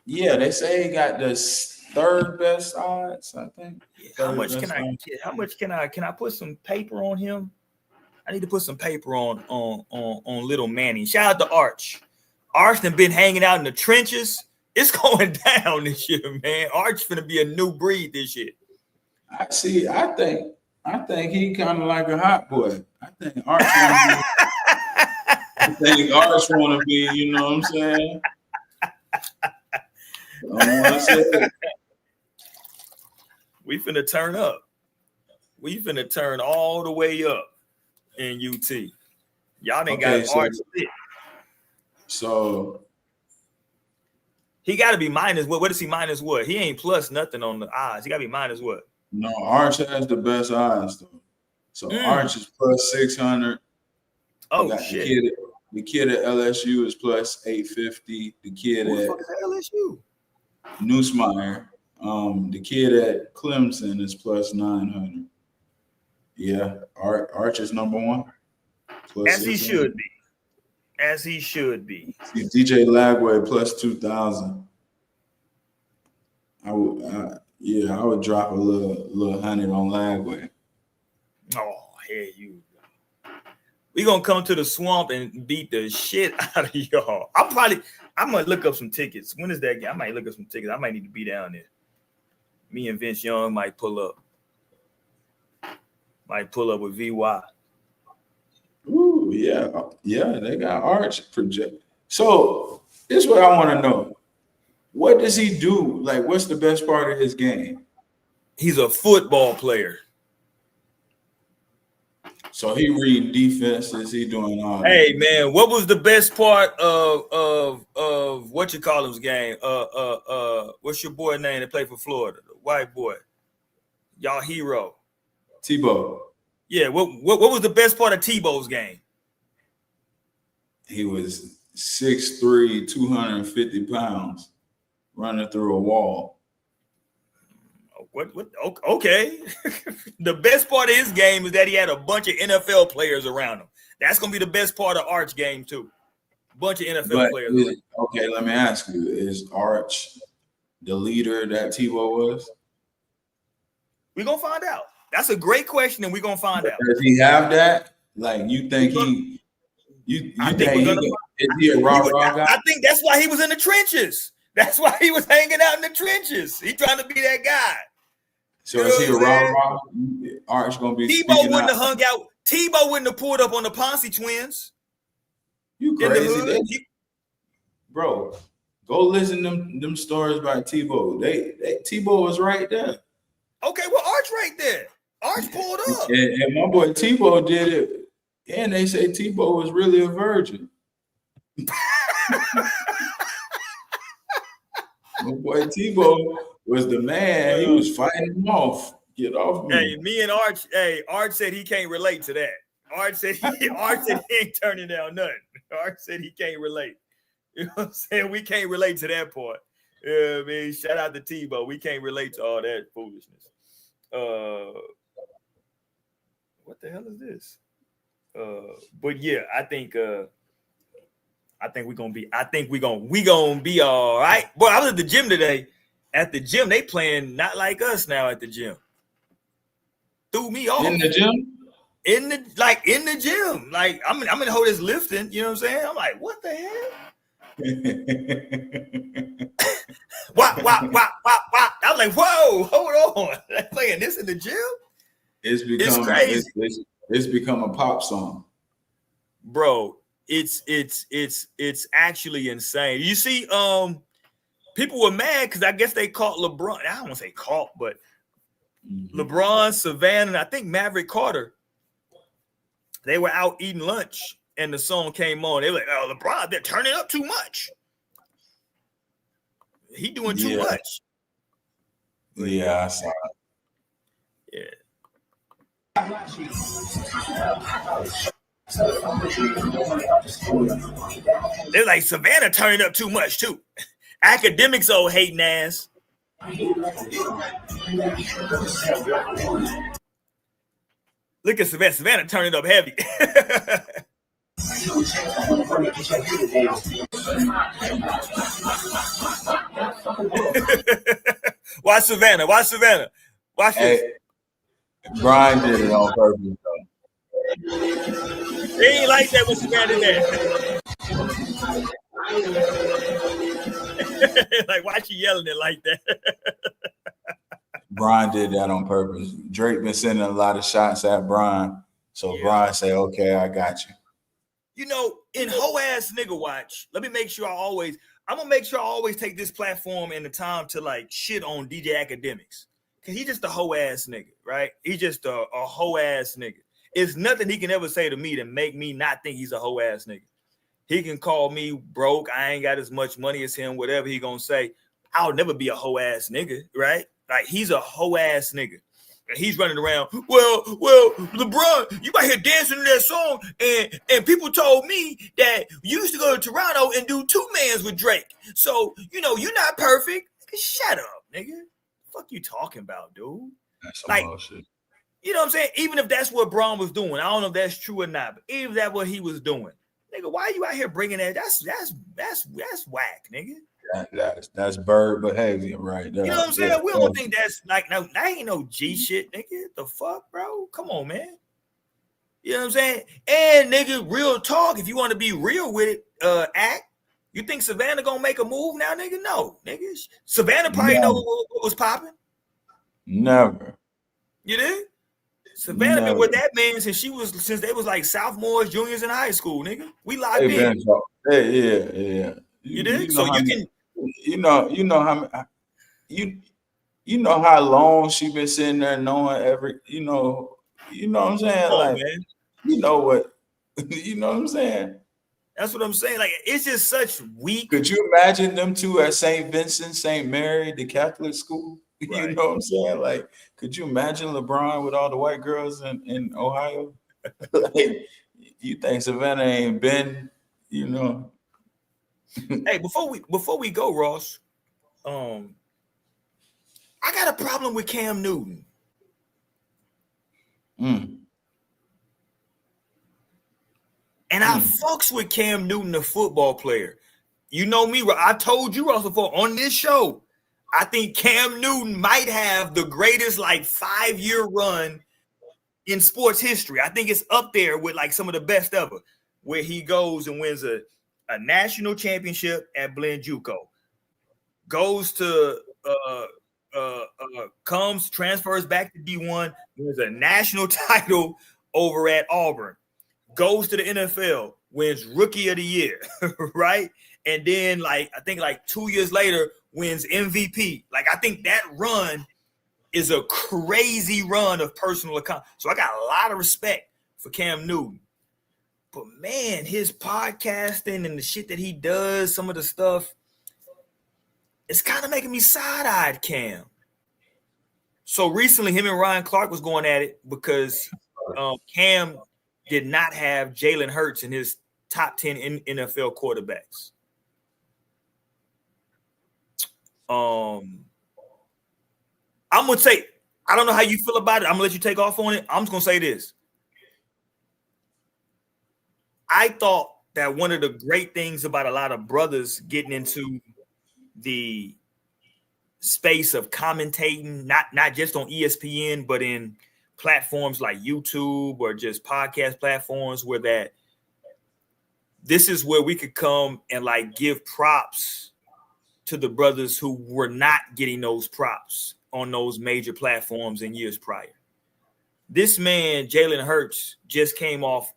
Yeah, they say he got the 3rd best odds, I think. How much can I put some paper on him? I need to put some paper on little Manning. Shout out to Arch. Arch done been hanging out in the trenches. It's going down this year, man. Arch finna be a new breed this year. I think he kind of like a hot boy. I think Arch want to be, you know what I'm saying? We finna turn up. We finna turn all the way up in UT. Y'all done got Arch lit. So he got to be minus what? What is he minus what? He ain't plus nothing on the odds. He got to be minus what? No, Arch has the best odds though. So Arch is plus 600. Oh shit! The kid at LSU is plus 850. The kid Who the at fuck is LSU? Nussmeier. The kid at Clemson is plus 900. Yeah, Arch is number 1. As he should be. As he should be. DJ Lagway plus 2,000. I would drop a little 100 on Lagway. Oh, here you go. We gonna come to the swamp and beat the shit out of y'all. I'm gonna look up some tickets. When is that game? I might look up some tickets. I might need to be down there. Me and Vince Young might pull up. Might pull up with VY. Ooh, yeah. Yeah, they got Arch project. So this is what I want to know. What does he do? Like, what's the best part of his game? He's a football player. So he read defenses. He doing all. Hey man, what was the best part of what you call him's game? What's your boy name that played for Florida? The white boy, y'all hero. Tebow. Yeah. What was the best part of Tebow's game? He was 6'3", 250 pounds, running through a wall. What? Okay. The best part of his game is that he had a bunch of NFL players around him. That's gonna be the best part of Arch game too. Bunch of NFL players. Okay, let me ask you: is Arch the leader that Tebow was? We're gonna find out. That's a great question, and we're gonna find out. Does he have that? Like, you think he? Is he a raw guy? I think that's why he was in the trenches. That's why he was hanging out in the trenches. He trying to be that guy. So is he a raw? Arch gonna be. Tebow wouldn't have hung out. Tebow wouldn't have pulled up on the Ponce twins. You crazy, bro? Go listen to them stories about Tebow. Tebow was right there. Okay, well, Arch right there. Arch pulled up. And my boy Tebow did it. And they say Tebow was really a virgin. My boy Tebow was the man. He was fighting him off. Get off me. Hey, me and Arch. Hey, Arch said he can't relate to that. Arch said he ain't turning down nothing. Arch said he can't relate. You know what I'm saying? We can't relate to that part. Yeah, I mean, shout out to Tebow. We can't relate to all that foolishness. What the hell is this? But yeah, I think we're gonna be all right. Boy, I was at the gym today. At the gym, they playing not like us now at the gym. Threw me off. In the gym? In the gym. Like I'm in the whole this lifting, you know what I'm saying? I'm like, what the hell? Wop. I was like, whoa, hold on. They're playing this in the gym? It's crazy. It's become a pop song. Bro, it's actually insane. You see, people were mad because I guess they caught LeBron. I don't want to say caught, but LeBron, Savannah, and I think Maverick Carter. They were out eating lunch, and the song came on. They were like, "Oh, LeBron, they're turning up too much. He doing too much." Yeah, I saw it. Yeah. They're like, Savannah turning up too much too. Academics, old hating ass. Look at Savannah. Savannah turning up heavy. Watch Savannah. Watch Savannah. Watch this. Hey, Brian did it on purpose, though. They ain't like that when Savannah there. Like, why she yelling it like that? Brian did that on purpose. Drake been sending a lot of shots at Brian. So Brian say, okay, I got you. You know, in hoe ass nigga watch, I'm gonna make sure I always take this platform and the time to like shit on DJ Academics. Cause he just a hoe ass nigga, right? He just a hoe ass nigga. It's nothing he can ever say to me to make me not think he's a hoe ass nigga. He can call me broke. I ain't got as much money as him, whatever he gonna say. I'll never be a hoe ass nigga, right? Like he's a hoe ass nigga. And he's running around, well, LeBron, you might hear dancing in that song, and people told me that you used to go to Toronto and do 2-mans with Drake. So, you know, you're not perfect. Shut up, nigga. Fuck you talking about, dude? That's some like, bullshit. You know what I'm saying? Even if that's what Braun was doing, I don't know if that's true or not, but even if that's what he was doing, nigga, why are you out here bringing that? That's whack, nigga. That's bird behavior right there. You know what I'm saying? We don't think that's like, no, that ain't no G shit, nigga. The fuck, bro? Come on, man. You You know what I'm saying? And nigga, real talk. If you want to be real with it, act. You think Savannah gonna make a move now, nigga? No, nigga. Savannah probably know what was popping. Never. You did? Savannah Never. been with that man since they was like sophomores, juniors in high school, nigga. We locked in. Yeah. You did? You know So how you many, can. you know how long she been sitting there knowing every. You know what I'm saying? Come on, Like, man. you know what? You know what I'm saying? That's what I'm saying. Like, it's just such weak. Could you imagine them two at St. Vincent, St. Mary, the Catholic school? Right. You know what I'm saying? Like, could you imagine LeBron with all the white girls in Ohio? Like, you think Savannah ain't been, you know? Hey, before we go, Ross, I got a problem with Cam Newton. And I fucks with Cam Newton, the football player. You know me, I told you, Ross, before on this show, I think Cam Newton might have the greatest like 5-year run in sports history. I think it's up there with like some of the best ever, where he goes and wins a national championship at Blinn JUCO, goes to transfers back to D1, wins a national title over at Auburn, goes to the NFL, wins Rookie of the Year, right? And then I think 2 years later wins MVP. Like, I think that run is a crazy run of personal account. So I got a lot of respect for Cam Newton. But man, his podcasting and the shit that he does, some of the stuff, it's kind of making me side-eyed Cam. So recently, him and Ryan Clark was going at it because Cam did not have Jalen Hurts in his top 10 NFL quarterbacks. I'm going to say, I don't know how you feel about it. I'm going to let you take off on it. I'm just going to say this. I thought that one of the great things about a lot of brothers getting into the space of commentating, not just on ESPN, but in platforms like YouTube or just podcast platforms, where that this is where we could come and give props to the brothers who were not getting those props on those major platforms in years prior. This man, Jalen Hurts, just came off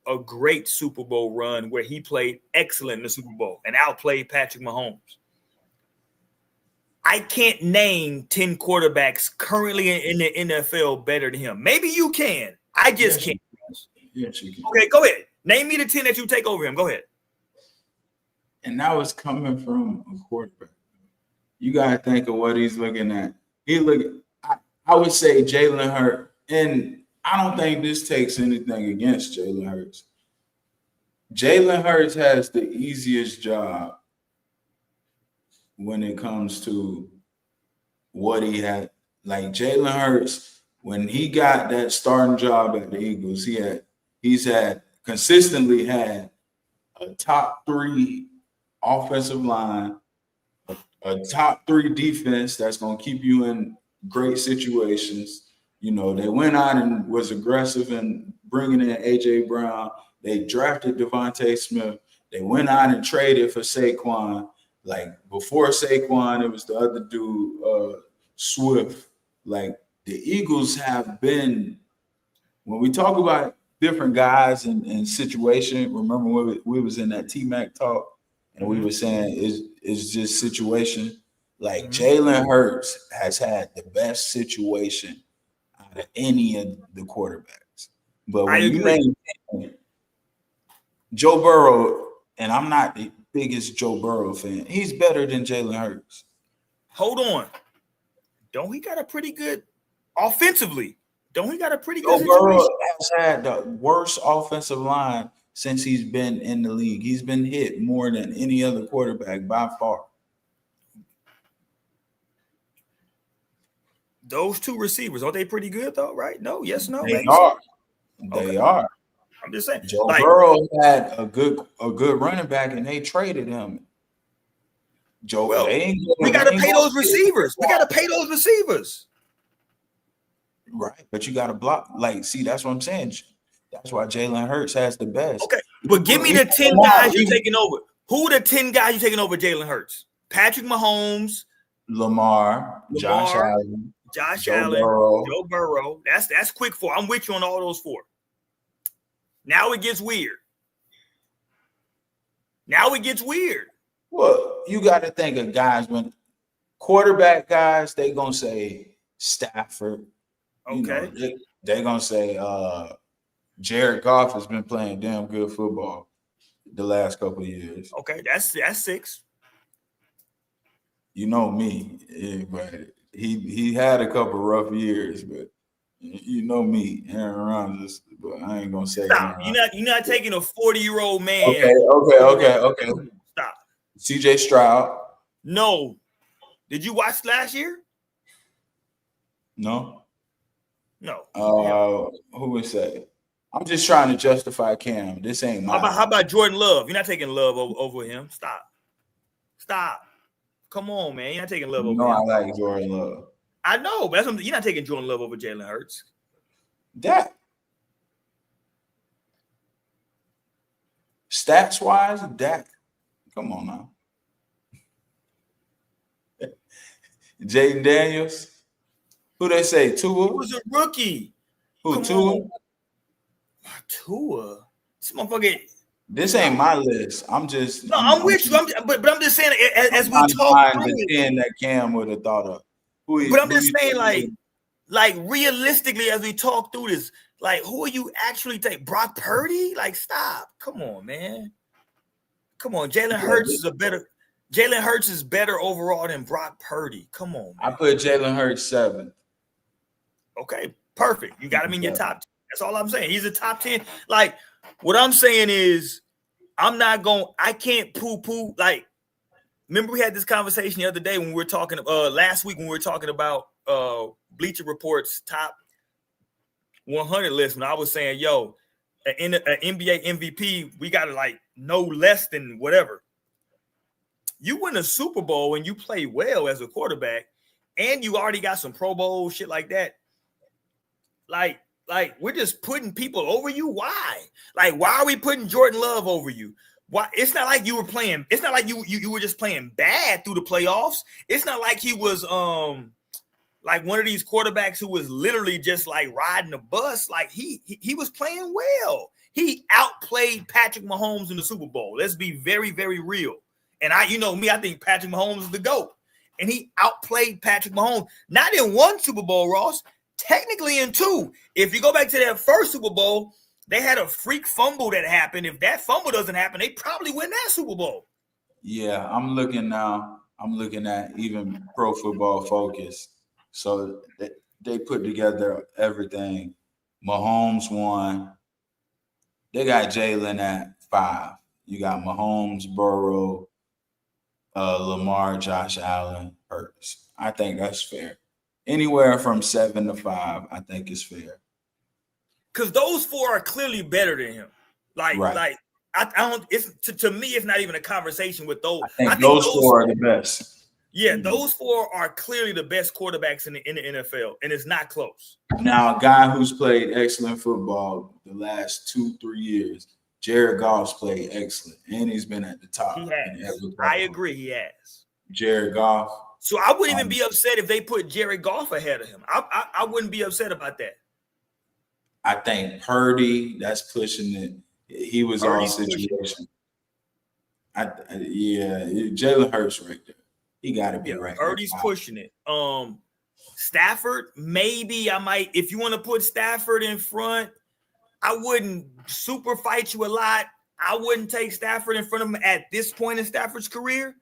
a great Super Bowl run where he played excellent in the Super Bowl and outplayed Patrick Mahomes. I can't name 10 quarterbacks currently in the NFL better than him. Maybe you can. I just can't. Yes, you can. Okay, go ahead. Name me the 10 that you take over him. Go ahead. And that was coming from a quarterback. You got to think of what he's looking at. I would say Jalen Hurts, and I don't think this takes anything against Jalen Hurts. Jalen Hurts has the easiest job when it comes to what he had. Like Jalen Hurts, when he got that starting job at the Eagles, he's consistently had a top 3 offensive line, a top 3 defense that's going to keep you in great situations. You know, they went out and was aggressive in bringing in A.J. Brown. They drafted Devontae Smith. They went out and traded for Saquon. Like, before Saquon, it was the other dude, Swift. Like, the Eagles have been, when we talk about different guys and situation, remember when we was in that T-Mac talk and we were saying it's just situation. Like, Jalen Hurts has had the best situation out of any of the quarterbacks. But when you name Joe Burrow, and I'm not the biggest Joe Burrow fan, he's better than Jalen Hurts. Hold on. Don't he got a pretty good offensively? Don't he got a pretty good Joe Burrow situation? has had the worst offensive line since he's been in the league. He's been hit more than any other quarterback by far. Those 2 receivers, are they pretty good though, right? No, yes, no. They are. Okay. They are. I'm just saying. Joe Burrow had a good running back, and they traded him. We got to pay those receivers. We got to pay those receivers. Right, but you got to block. Like, see, that's what I'm saying. That's why Jalen Hurts has the best. Okay, but give me the 10 guys you're taking over. Who are the 10 guys you're taking over Jalen Hurts? Patrick Mahomes, Lamar, Josh Allen, Joe Burrow. That's quick 4. I'm with you on all those 4. Now it gets weird. Well, you got to think of guys when quarterback guys, they gonna say Stafford. Okay. They're gonna say Jared Goff has been playing damn good football the last couple of years. Okay, that's 6. You know me, but he had a couple rough years, but you know me, Aaron Rodgers. But I ain't gonna say. Stop. You're not taking a 40-year-old man. Okay. Stop. CJ Stroud. No. Did you watch last year? No. No. Who would say? I'm just trying to justify Cam. This ain't my. How about Jordan Love? You're not taking Love over him. Stop. Come on, man. You're not taking Love over him. I like Jordan Love. I know, but you're not taking Jordan Love over Jalen Hurts. That stats wise, that come on now. Jaden Daniels. Who they say? Tua? Who was a rookie? Who, Tua? Tua? This motherfucker. This ain't my list. I'm just. No, I'm with you. But I'm just saying, as we talk through the 10 that Cam would have thought of. But I'm just saying, like realistically, as we talk through this, like, who are you actually taking? Brock Purdy? Like, stop. Come on, man. Come on. Jalen Hurts is better overall than Brock Purdy. Come on, man. I put Jalen Hurts 7. Okay, perfect. You got him in your top 10. That's all I'm saying. He's a top 10. Like, what I'm saying is, I can't poo-poo. Like, remember we had this conversation the other day when we were talking, last week when we were talking about Bleacher Report's top 100 list, when I was saying, yo, an NBA MVP, we got to like no less than whatever. You win a Super Bowl and you play well as a quarterback, and you already got some Pro Bowl shit like that. Like we're just putting people over you. Why? Like, why are we putting Jordan Love over you? Why? It's not like you were playing. It's not like you were just playing bad through the playoffs. It's not like he was like one of these quarterbacks who was literally just like riding a bus. Like he was playing well. He outplayed Patrick Mahomes in the Super Bowl. Let's be very, very real. And I think Patrick Mahomes is the GOAT. And he outplayed Patrick Mahomes, not in one Super Bowl, Ross, technically in 2. If you go back to that first Super Bowl, they had a freak fumble that happened. If that fumble doesn't happen, they probably win that Super Bowl. Yeah, I'm looking now. I'm looking at even Pro Football Focus. So they put together everything. Mahomes won. They got Jalen at 5. You got Mahomes, Burrow, Lamar, Josh Allen, Hurts. I think that's fair. Anywhere from 7 to 5, I think is fair. Because those 4 are clearly better than him. I don't. It's to me, it's not even a conversation with those. I think those 4 are the best. Yeah, those 4 are clearly the best quarterbacks in the NFL, and it's not close. Now, a guy who's played excellent football the last 2-3 years, Jared Goff's played excellent, and he's been at the top. He has. I agree, he has. Jared Goff. So I wouldn't even be upset if they put Jared Goff ahead of him. I wouldn't be upset about that. I think Purdy, that's pushing it. He was all situation. Jalen Hurts right there. He got to be right. Purdy's pushing it. Stafford, maybe I might. If you want to put Stafford in front, I wouldn't super fight you a lot. I wouldn't take Stafford in front of him at this point in Stafford's career.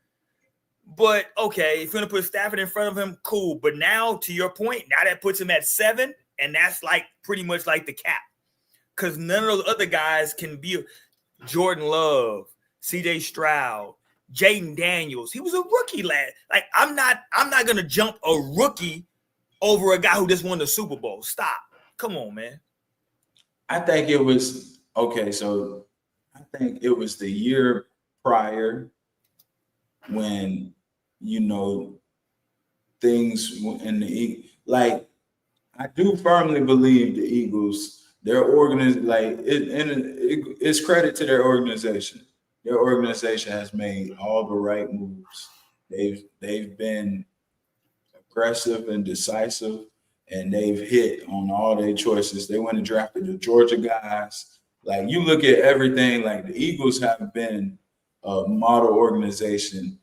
But okay, if you're going to put Stafford in front of him, cool. But now, to your point, now that puts him at 7, and that's like pretty much like the cap. Because none of those other guys can be Jordan Love, CJ Stroud, Jaden Daniels. He was a rookie lad. Like, I'm not going to jump a rookie over a guy who just won the Super Bowl. Stop. Come on, man. I think it was okay. So I think it was the year prior when, things in the like, I do firmly believe the Eagles their organization, like it's credit to their organization. Their organization has made all the right moves. They've been aggressive and decisive, and they've hit on all their choices. They went and drafted the Georgia guys. Like, you look at everything, like the Eagles have been a model organization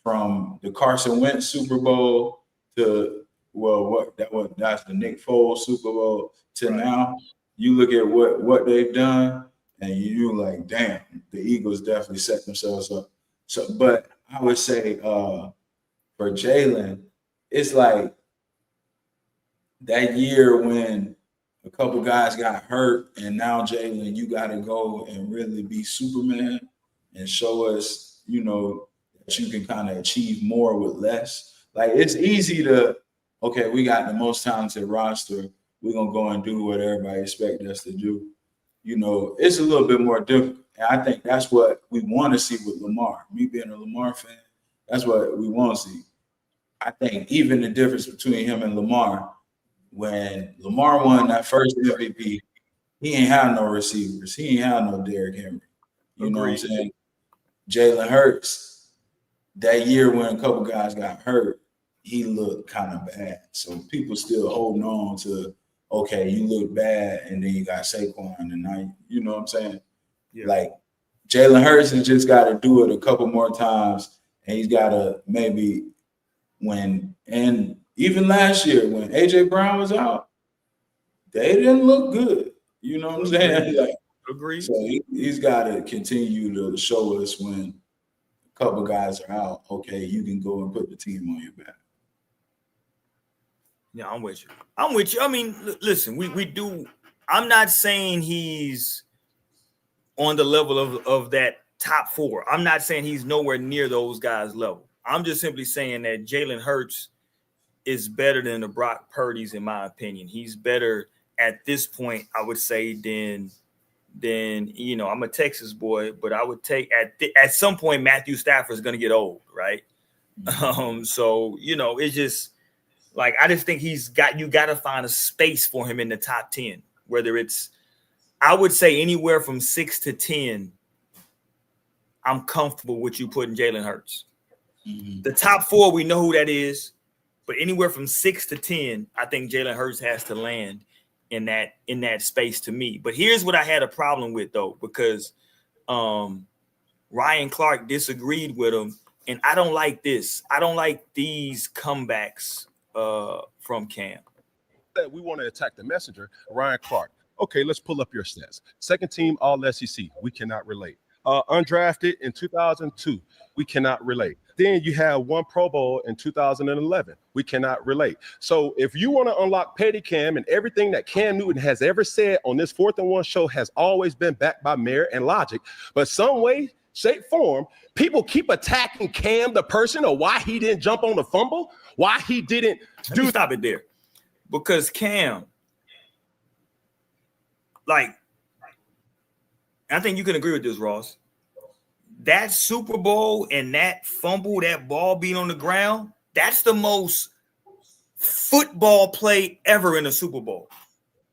from the Carson Wentz Super Bowl to that's the Nick Foles Super Bowl to now. You look at what they've done, and you like, damn, the Eagles definitely set themselves up. So, but I would say for Jalen, it's like that year when a couple guys got hurt, and now Jalen, you got to go and really be Superman and show us, that you can kind of achieve more with less. Like, it's easy to, okay, we got the most talented roster. We're going to go and do what everybody expects us to do. It's a little bit more difficult. And I think that's what we want to see with Lamar. Me being a Lamar fan, that's what we want to see. I think even the difference between him and Lamar, when Lamar won that first MVP, he ain't have no receivers. He ain't have no Derrick Henry. You know what I'm saying? Jalen Hurts, that year when a couple guys got hurt, he looked kind of bad. So people still holding on to, okay, you look bad, and then you got Saquon, and now, you know what I'm saying? Yeah. Like, Jalen Hurts has just got to do it a couple more times, and he's got to maybe and even last year when AJ Brown was out, they didn't look good. You know what I'm saying? Like, agreed. So he's got to continue to show us when a couple guys are out, okay, you can go and put the team on your back. Yeah, I'm with you. I mean, listen, we do. I'm not saying he's on the level of that top four. I'm not saying he's nowhere near those guys' level. I'm just simply saying that Jalen Hurts is better than the Brock Purdy's, in my opinion. He's better at this point, I would say, than I'm a Texas boy, but I would take at some point Matthew Stafford is going to get old, right? So it's just like, I just think you got to find a space for him in the top 10, whether it's, I would say, anywhere from 6 to 10. I'm comfortable with you putting Jalen Hurts. Mm-hmm. The top 4, we know who that is, but anywhere from 6 to 10, I think Jalen Hurts has to land in that space to me. But here's what I had a problem with, though, because Ryan Clark disagreed with him, and I don't like this. I don't like these comebacks from Cam. That we want to attack the messenger, Ryan Clark. Okay, let's pull up your stats. Second team All SEC, we cannot relate. Undrafted in 2002, we cannot relate. Then you have one Pro Bowl in 2011. We cannot relate. So if you want to unlock Petty Cam, and everything that Cam Newton has ever said on this 4th and 1 show has always been backed by merit and logic, but some way, shape, form, people keep attacking Cam, the person, or why he didn't jump on the fumble, why he didn't do. Stop it there, because Cam, like, I think you can agree with this, Ross. That Super Bowl and that fumble, that ball being on the ground, that's the most football play ever in a Super Bowl.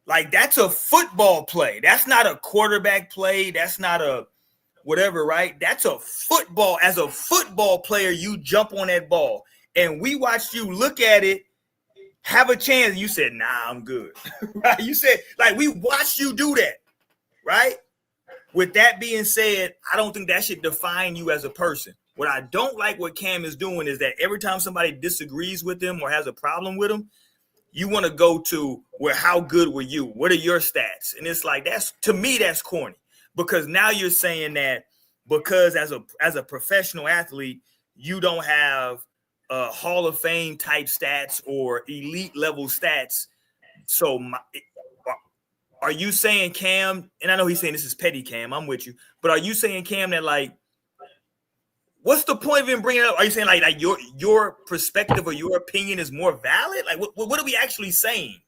Like, that's a football play. That's not a quarterback play. That's not a whatever, right? That's a football. As a football player, you jump on that ball. And we watched you look at it, have a chance, and you said, nah, I'm good. Right? You said, like, we watched you do that, right? With that being said, I don't think that should define you as a person. What I don't like what Cam is doing is that every time somebody disagrees with him or has a problem with him, you want to go to, well, how good were you? What are your stats? And it's like, to me, that's corny, because now you're saying that because as a professional athlete, you don't have Hall of Fame type stats or elite level stats. So are you saying, Cam, and I know he's saying this is petty, Cam, I'm with you, but are you saying, Cam, that, like, what's the point of him bringing it up? Are you saying like your perspective or your opinion is more valid? Like, what are we actually saying?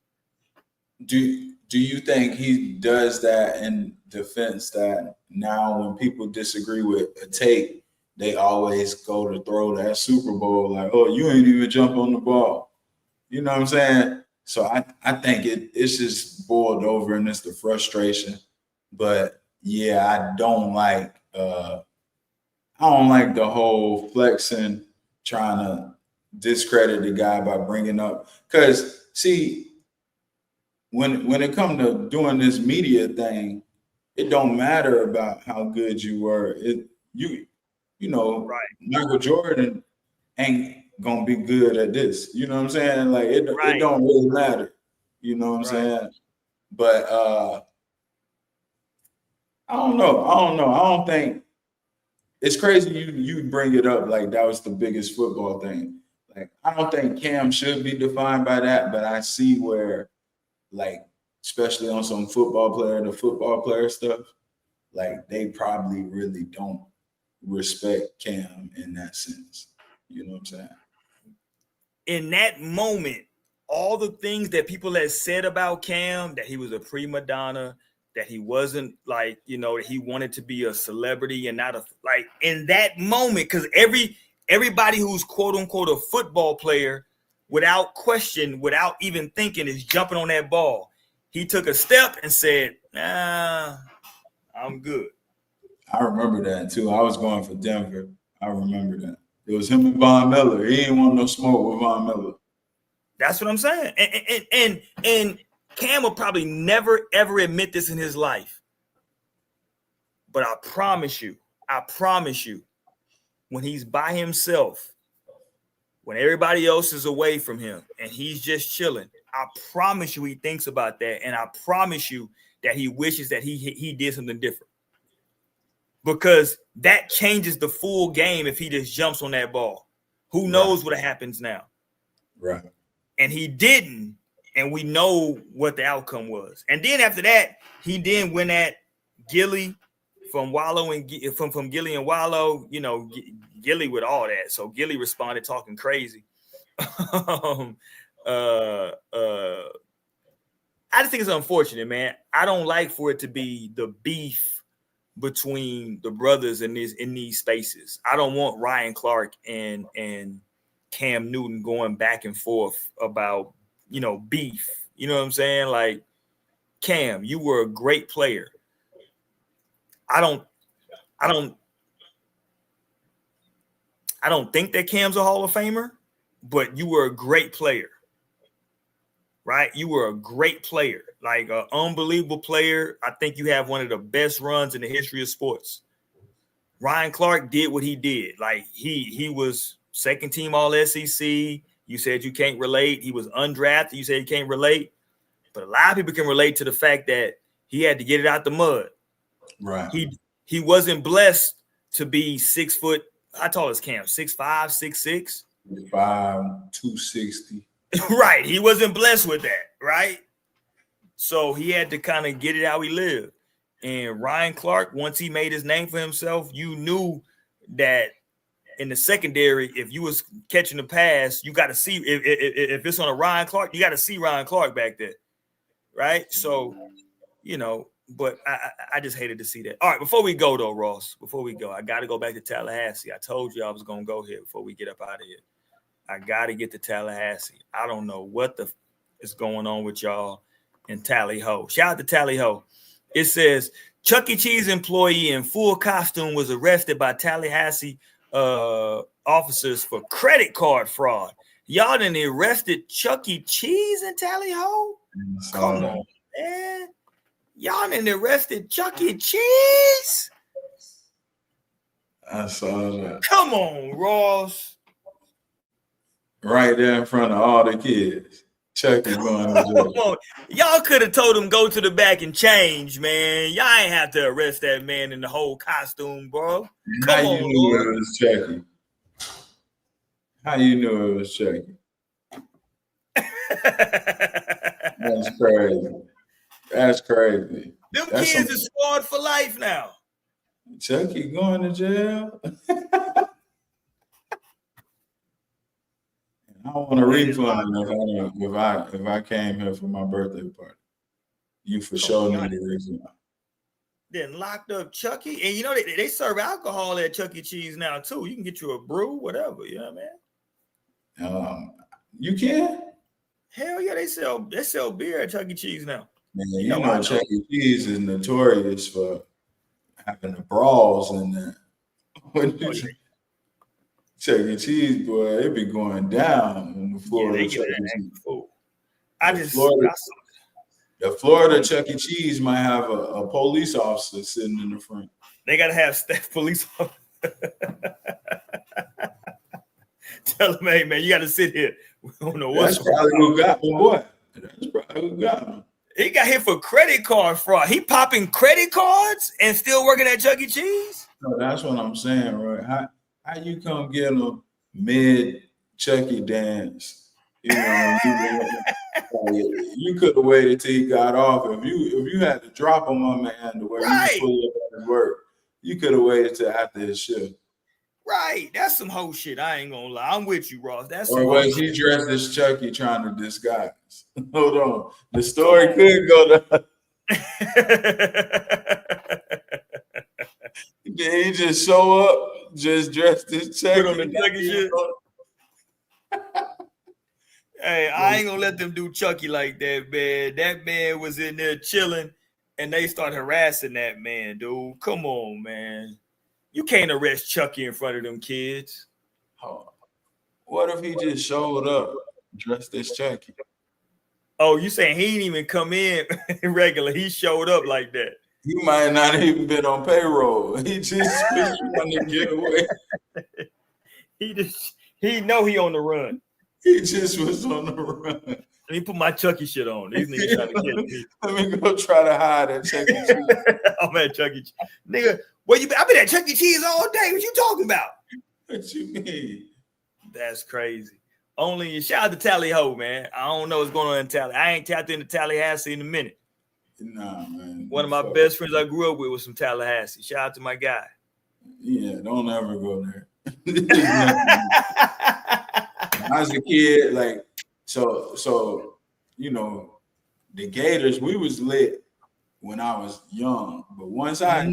Do you think he does that in defense that now when people disagree with a take, they always go to throw that Super Bowl, like, oh, you ain't even jump on the ball. You know what I'm saying? So I think it's just boiled over and it's the frustration. But yeah, I don't like the whole flexing, trying to discredit the guy by bringing up, because see, when it comes to doing this media thing, it don't matter about how good you were. You know, Right. Michael Jordan ain't gonna be good at this. You know what I'm saying? Like it Right. don't really matter. You know what I'm saying? But I don't know. I don't think it's crazy you bring it up like that was the biggest football thing. Like I don't think Cam should be defined by that, but I see where, like, especially on some football player stuff, like they probably really don't respect Cam in that sense. You know what I'm saying? In that moment, all the things that people had said about Cam, that he was a prima donna, that he wasn't like, that he wanted to be a celebrity and not like in that moment, because everybody who's quote unquote a football player, without question, without even thinking, is jumping on that ball. He took a step and said, "Nah, I'm good." I remember that too. I was going for Denver. I remember that. It was him and Von Miller. He didn't want no smoke with Von Miller. That's what I'm saying. And Cam will probably never, ever admit this in his life. But I promise you, when he's by himself, when everybody else is away from him and he's just chilling, I promise you he thinks about that. And I promise you that he wishes that he did something different. Because that changes the full game if he just jumps on that ball. Who knows what happens now? Right. And he didn't, and we know what the outcome was. And then after that, he then went at Gilly from Wallow and from Gilly and Wallow, Gilly with all that. So Gilly responded talking crazy. I just think it's unfortunate, man. I don't like for it to be the beef between the brothers in these spaces. I don't want Ryan Clark and Cam Newton going back and forth about, beef. You know what I'm saying? Like, Cam, you were a great player. I don't think that Cam's a Hall of Famer, but you were a great player. Right? You were a great player, like an unbelievable player. I think you have one of the best runs in the history of sports. Ryan Clark did what he did. Like he was second team All SEC. You said you can't relate. He was undrafted. You said you can't relate. But a lot of people can relate to the fact that he had to get it out the mud. Right. He wasn't blessed to be 6 foot. How tall is Cam? 6'5", 6'6"? 5', 260. Right. He wasn't blessed with that, right? So he had to kind of get it how he lived. And Ryan Clark, once he made his name for himself, you knew that in the secondary, if you was catching the pass, you got to see if it's on a Ryan Clark, you got to see Ryan Clark back there, right? So, but I just hated to see that. All right, before we go though, Ross, I got to go back to Tallahassee. I told you I was going to go here before we get up out of here. I got to get to Tallahassee. I don't know what is going on with y'all in Tally Ho. Shout out to Tally Ho. It says, Chuck E. Cheese employee in full costume was arrested by Tallahassee officers for credit card fraud. Y'all done arrested Chuck E. Cheese in Tally Ho? Come on, man. Y'all done arrested Chuck E. Cheese? I saw that. Come on, Ross. Right there in front of all the kids. Chuck is going to jail. Y'all could have told him go to the back and change, man. Y'all ain't have to arrest that man in the whole costume, bro. How you knew it was Chucky? How you knew it was Chucky? That's crazy. That's crazy. Them kids are scarred for life now. Chucky going to jail? I want a refund if I came here for my birthday party. You for sure need a refund. Then locked up Chucky, and they serve alcohol at Chuck E. Cheese now too. You can get you a brew, whatever. You know what I mean? You can? Hell yeah, they sell beer at Chuck E. Cheese now. Man, You know, Chuck E. Cheese is notorious for having the brawls in there. Chuck E. Cheese, boy, it be going down on the Florida Yeah, Chuck E. Cheese. The Florida Chuck E. Cheese might have a police officer sitting in the front. They gotta have staff police officer. Tell them, hey man, you gotta sit here. We don't know what's That's probably who got the boy. That's probably who got him. He got hit for credit card fraud. He popping credit cards and still working at Chuck E. Cheese? No, that's what I'm saying, right? How you come get a mid Chuck E. dance? You know, you could have waited till he got off. If you had to drop him on man the way you pull up at his work, you could have waited till after his shift. Right, that's some whole shit. I ain't gonna lie. I'm with you, Ross. That's or was he dressed as Chucky trying to disguise? Hold on, the story could go to. Did he just show up, just dressed as Chucky? On the Chucky shit. Hey, I ain't gonna let them do Chucky like that, man. That man was in there chilling, and they start harassing that man, dude. Come on, man. You can't arrest Chucky in front of them kids. Oh, what if he just showed up dressed as Chucky? Oh, you saying he didn't even come in regular? He showed up like that. He might not even been on payroll. He just trying to get away. He know he on the run. He just was on the run. Let me put my Chucky shit on. These niggas trying to kill me. Let me go try to hide at Chuck E. Cheese. I'm at Chuck E. Cheese. Nigga, where you been? I've been at Chuck E. Cheese all day. What you talking about? What you mean? That's crazy. Only shout out to Tally Ho, man. I don't know what's going on in Tally. I ain't tapped into Tallahassee in a minute. Nah, man. One of my best friends I grew up with was from Tallahassee. Shout out to my guy. Yeah, don't ever go there. I was a kid, like, so you know, the Gators, we was lit when I was young. But once I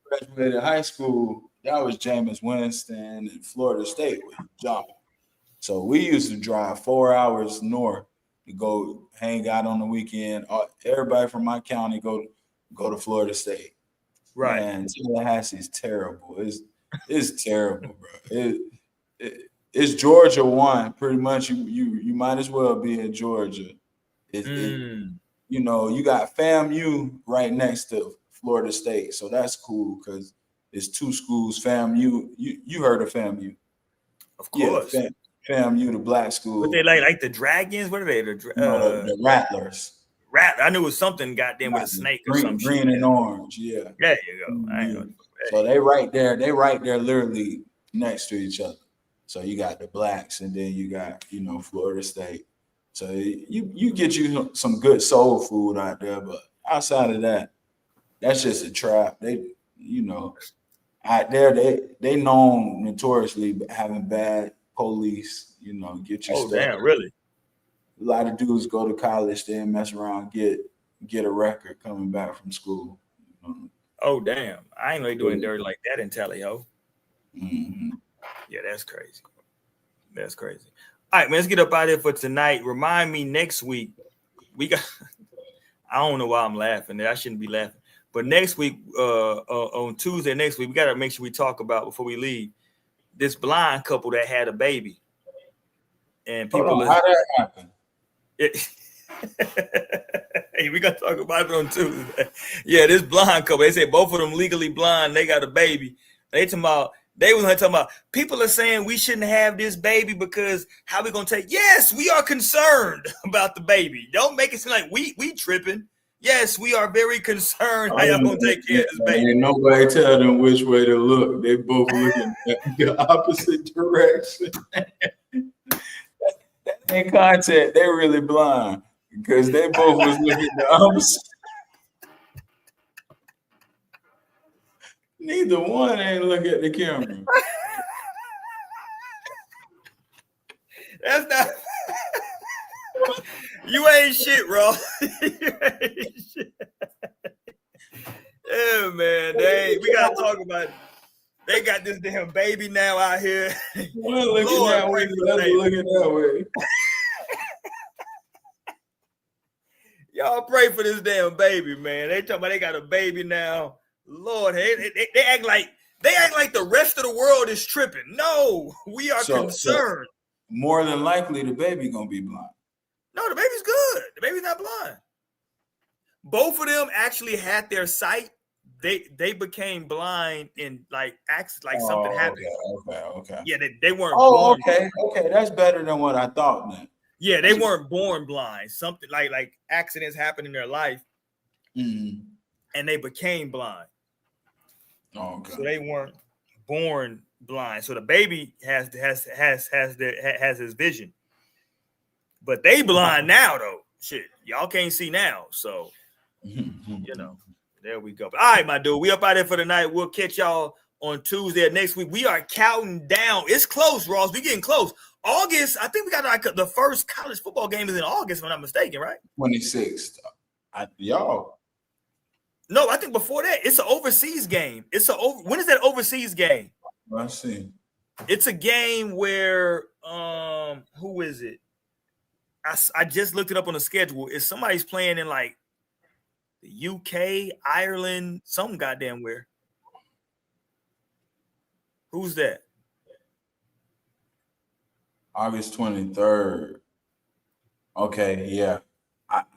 graduated high school, that was Jameis Winston and Florida State with John. So we used to drive 4 hours north to go hang out on the weekend. Everybody from my county go to Florida State. Right. And Tallahassee is terrible. It's terrible, bro. It's Georgia one. Pretty much you might as well be in Georgia. You know, you got FAMU right next to Florida State. So that's cool because it's two schools. FAMU, you heard of FAMU. Of course. Yeah, FAMU, the black school. What they like the Dragons? What are they? The Rattlers. I knew it was something goddamn with a snake or something. Green and orange, yeah. There you go. I ain't gonna, so they right there literally next to each other. So you got the blacks and then you got, you know, Florida State. So you get you some good soul food out there, but outside of that, that's just a trap. They, you know, out there they known notoriously having bad police, you know, get you stuff. Damn, really? A lot of dudes go to college, then mess around, get a record coming back from school. You know? Oh damn! I ain't really doing dirty like that in Tally Ho. Mm-hmm. Yeah, that's crazy. That's crazy. All right, man, let's get up out of here for tonight. Remind me next week. We got. I don't know why I'm laughing. I shouldn't be laughing. But next week, on Tuesday next week, we got to make sure we talk about before we leave this blind couple that had a baby. And people, how that happened? Hey, we got to talk about it on Tuesday. Yeah, this blind couple. They said both of them legally blind. They got a baby. They was talking about people are saying we shouldn't have this baby because how we gonna take? Yes, we are concerned about the baby. Don't make it seem like we tripping. Yes, we are very concerned how y'all gonna take care of this baby. Ain't nobody tell them which way to look. They both looking the opposite direction. In contact, they really blind because they both was looking the opposite. Neither one ain't look at the camera. That's not. You ain't shit, bro. You ain't shit. Yeah, man. We gotta talk about it. They got this damn baby now out here. One looking that way, the other looking that way. Y'all pray for this damn baby, man. They talking about they got a baby now. Lord, they act like the rest of the world is tripping. No, we are concerned. More than likely, the baby gonna be blind. No, the baby's good. The baby's not blind. Both of them actually had their sight. They became blind and acts like something happened. Okay. Yeah, they weren't. Oh, okay. That's better than what I thought, man. Yeah, they weren't born blind. Something like accidents happened in their life, and they became blind. Oh, okay. So they weren't born blind. So the baby has his vision, but they blind now though. Shit, y'all can't see now. So there we go. All right, my dude, we up out there for the night. We'll catch y'all on Tuesday next week. We are counting down. It's close, Ross. We getting close. August, I think we got the first college football game is in August, if I'm not mistaken, right? 26th. Y'all. No, I think before that, it's an overseas game. When is that overseas game? Let's see. It's a game where who is it? I just looked it up on the schedule. It's somebody's playing in like the UK, Ireland, some goddamn where. Who's that? August 23rd. Okay, yeah.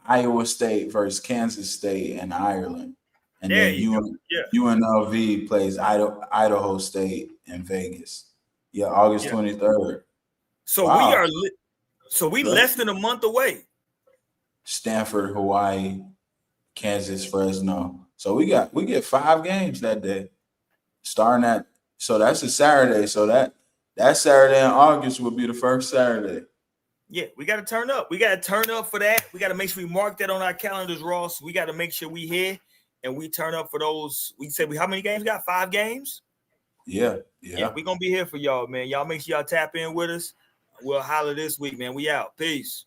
Iowa State versus Kansas State and Ireland. And then UNLV plays Idaho State in Vegas. Yeah, August 23rd. So wow. we less than a month away. Stanford, Hawaii, Kansas, Fresno. So we get 5 games that day. Starting at, so that's a Saturday. So that Saturday in August will be the first Saturday. Yeah, we got to turn up. We got to turn up for that. We got to make sure we mark that on our calendars, Ross. We got to make sure we here and we turn up for those. We said how many games we got? 5 games? Yeah. We're going to be here for y'all, man. Y'all make sure y'all tap in with us. We'll holler this week, man. We out. Peace.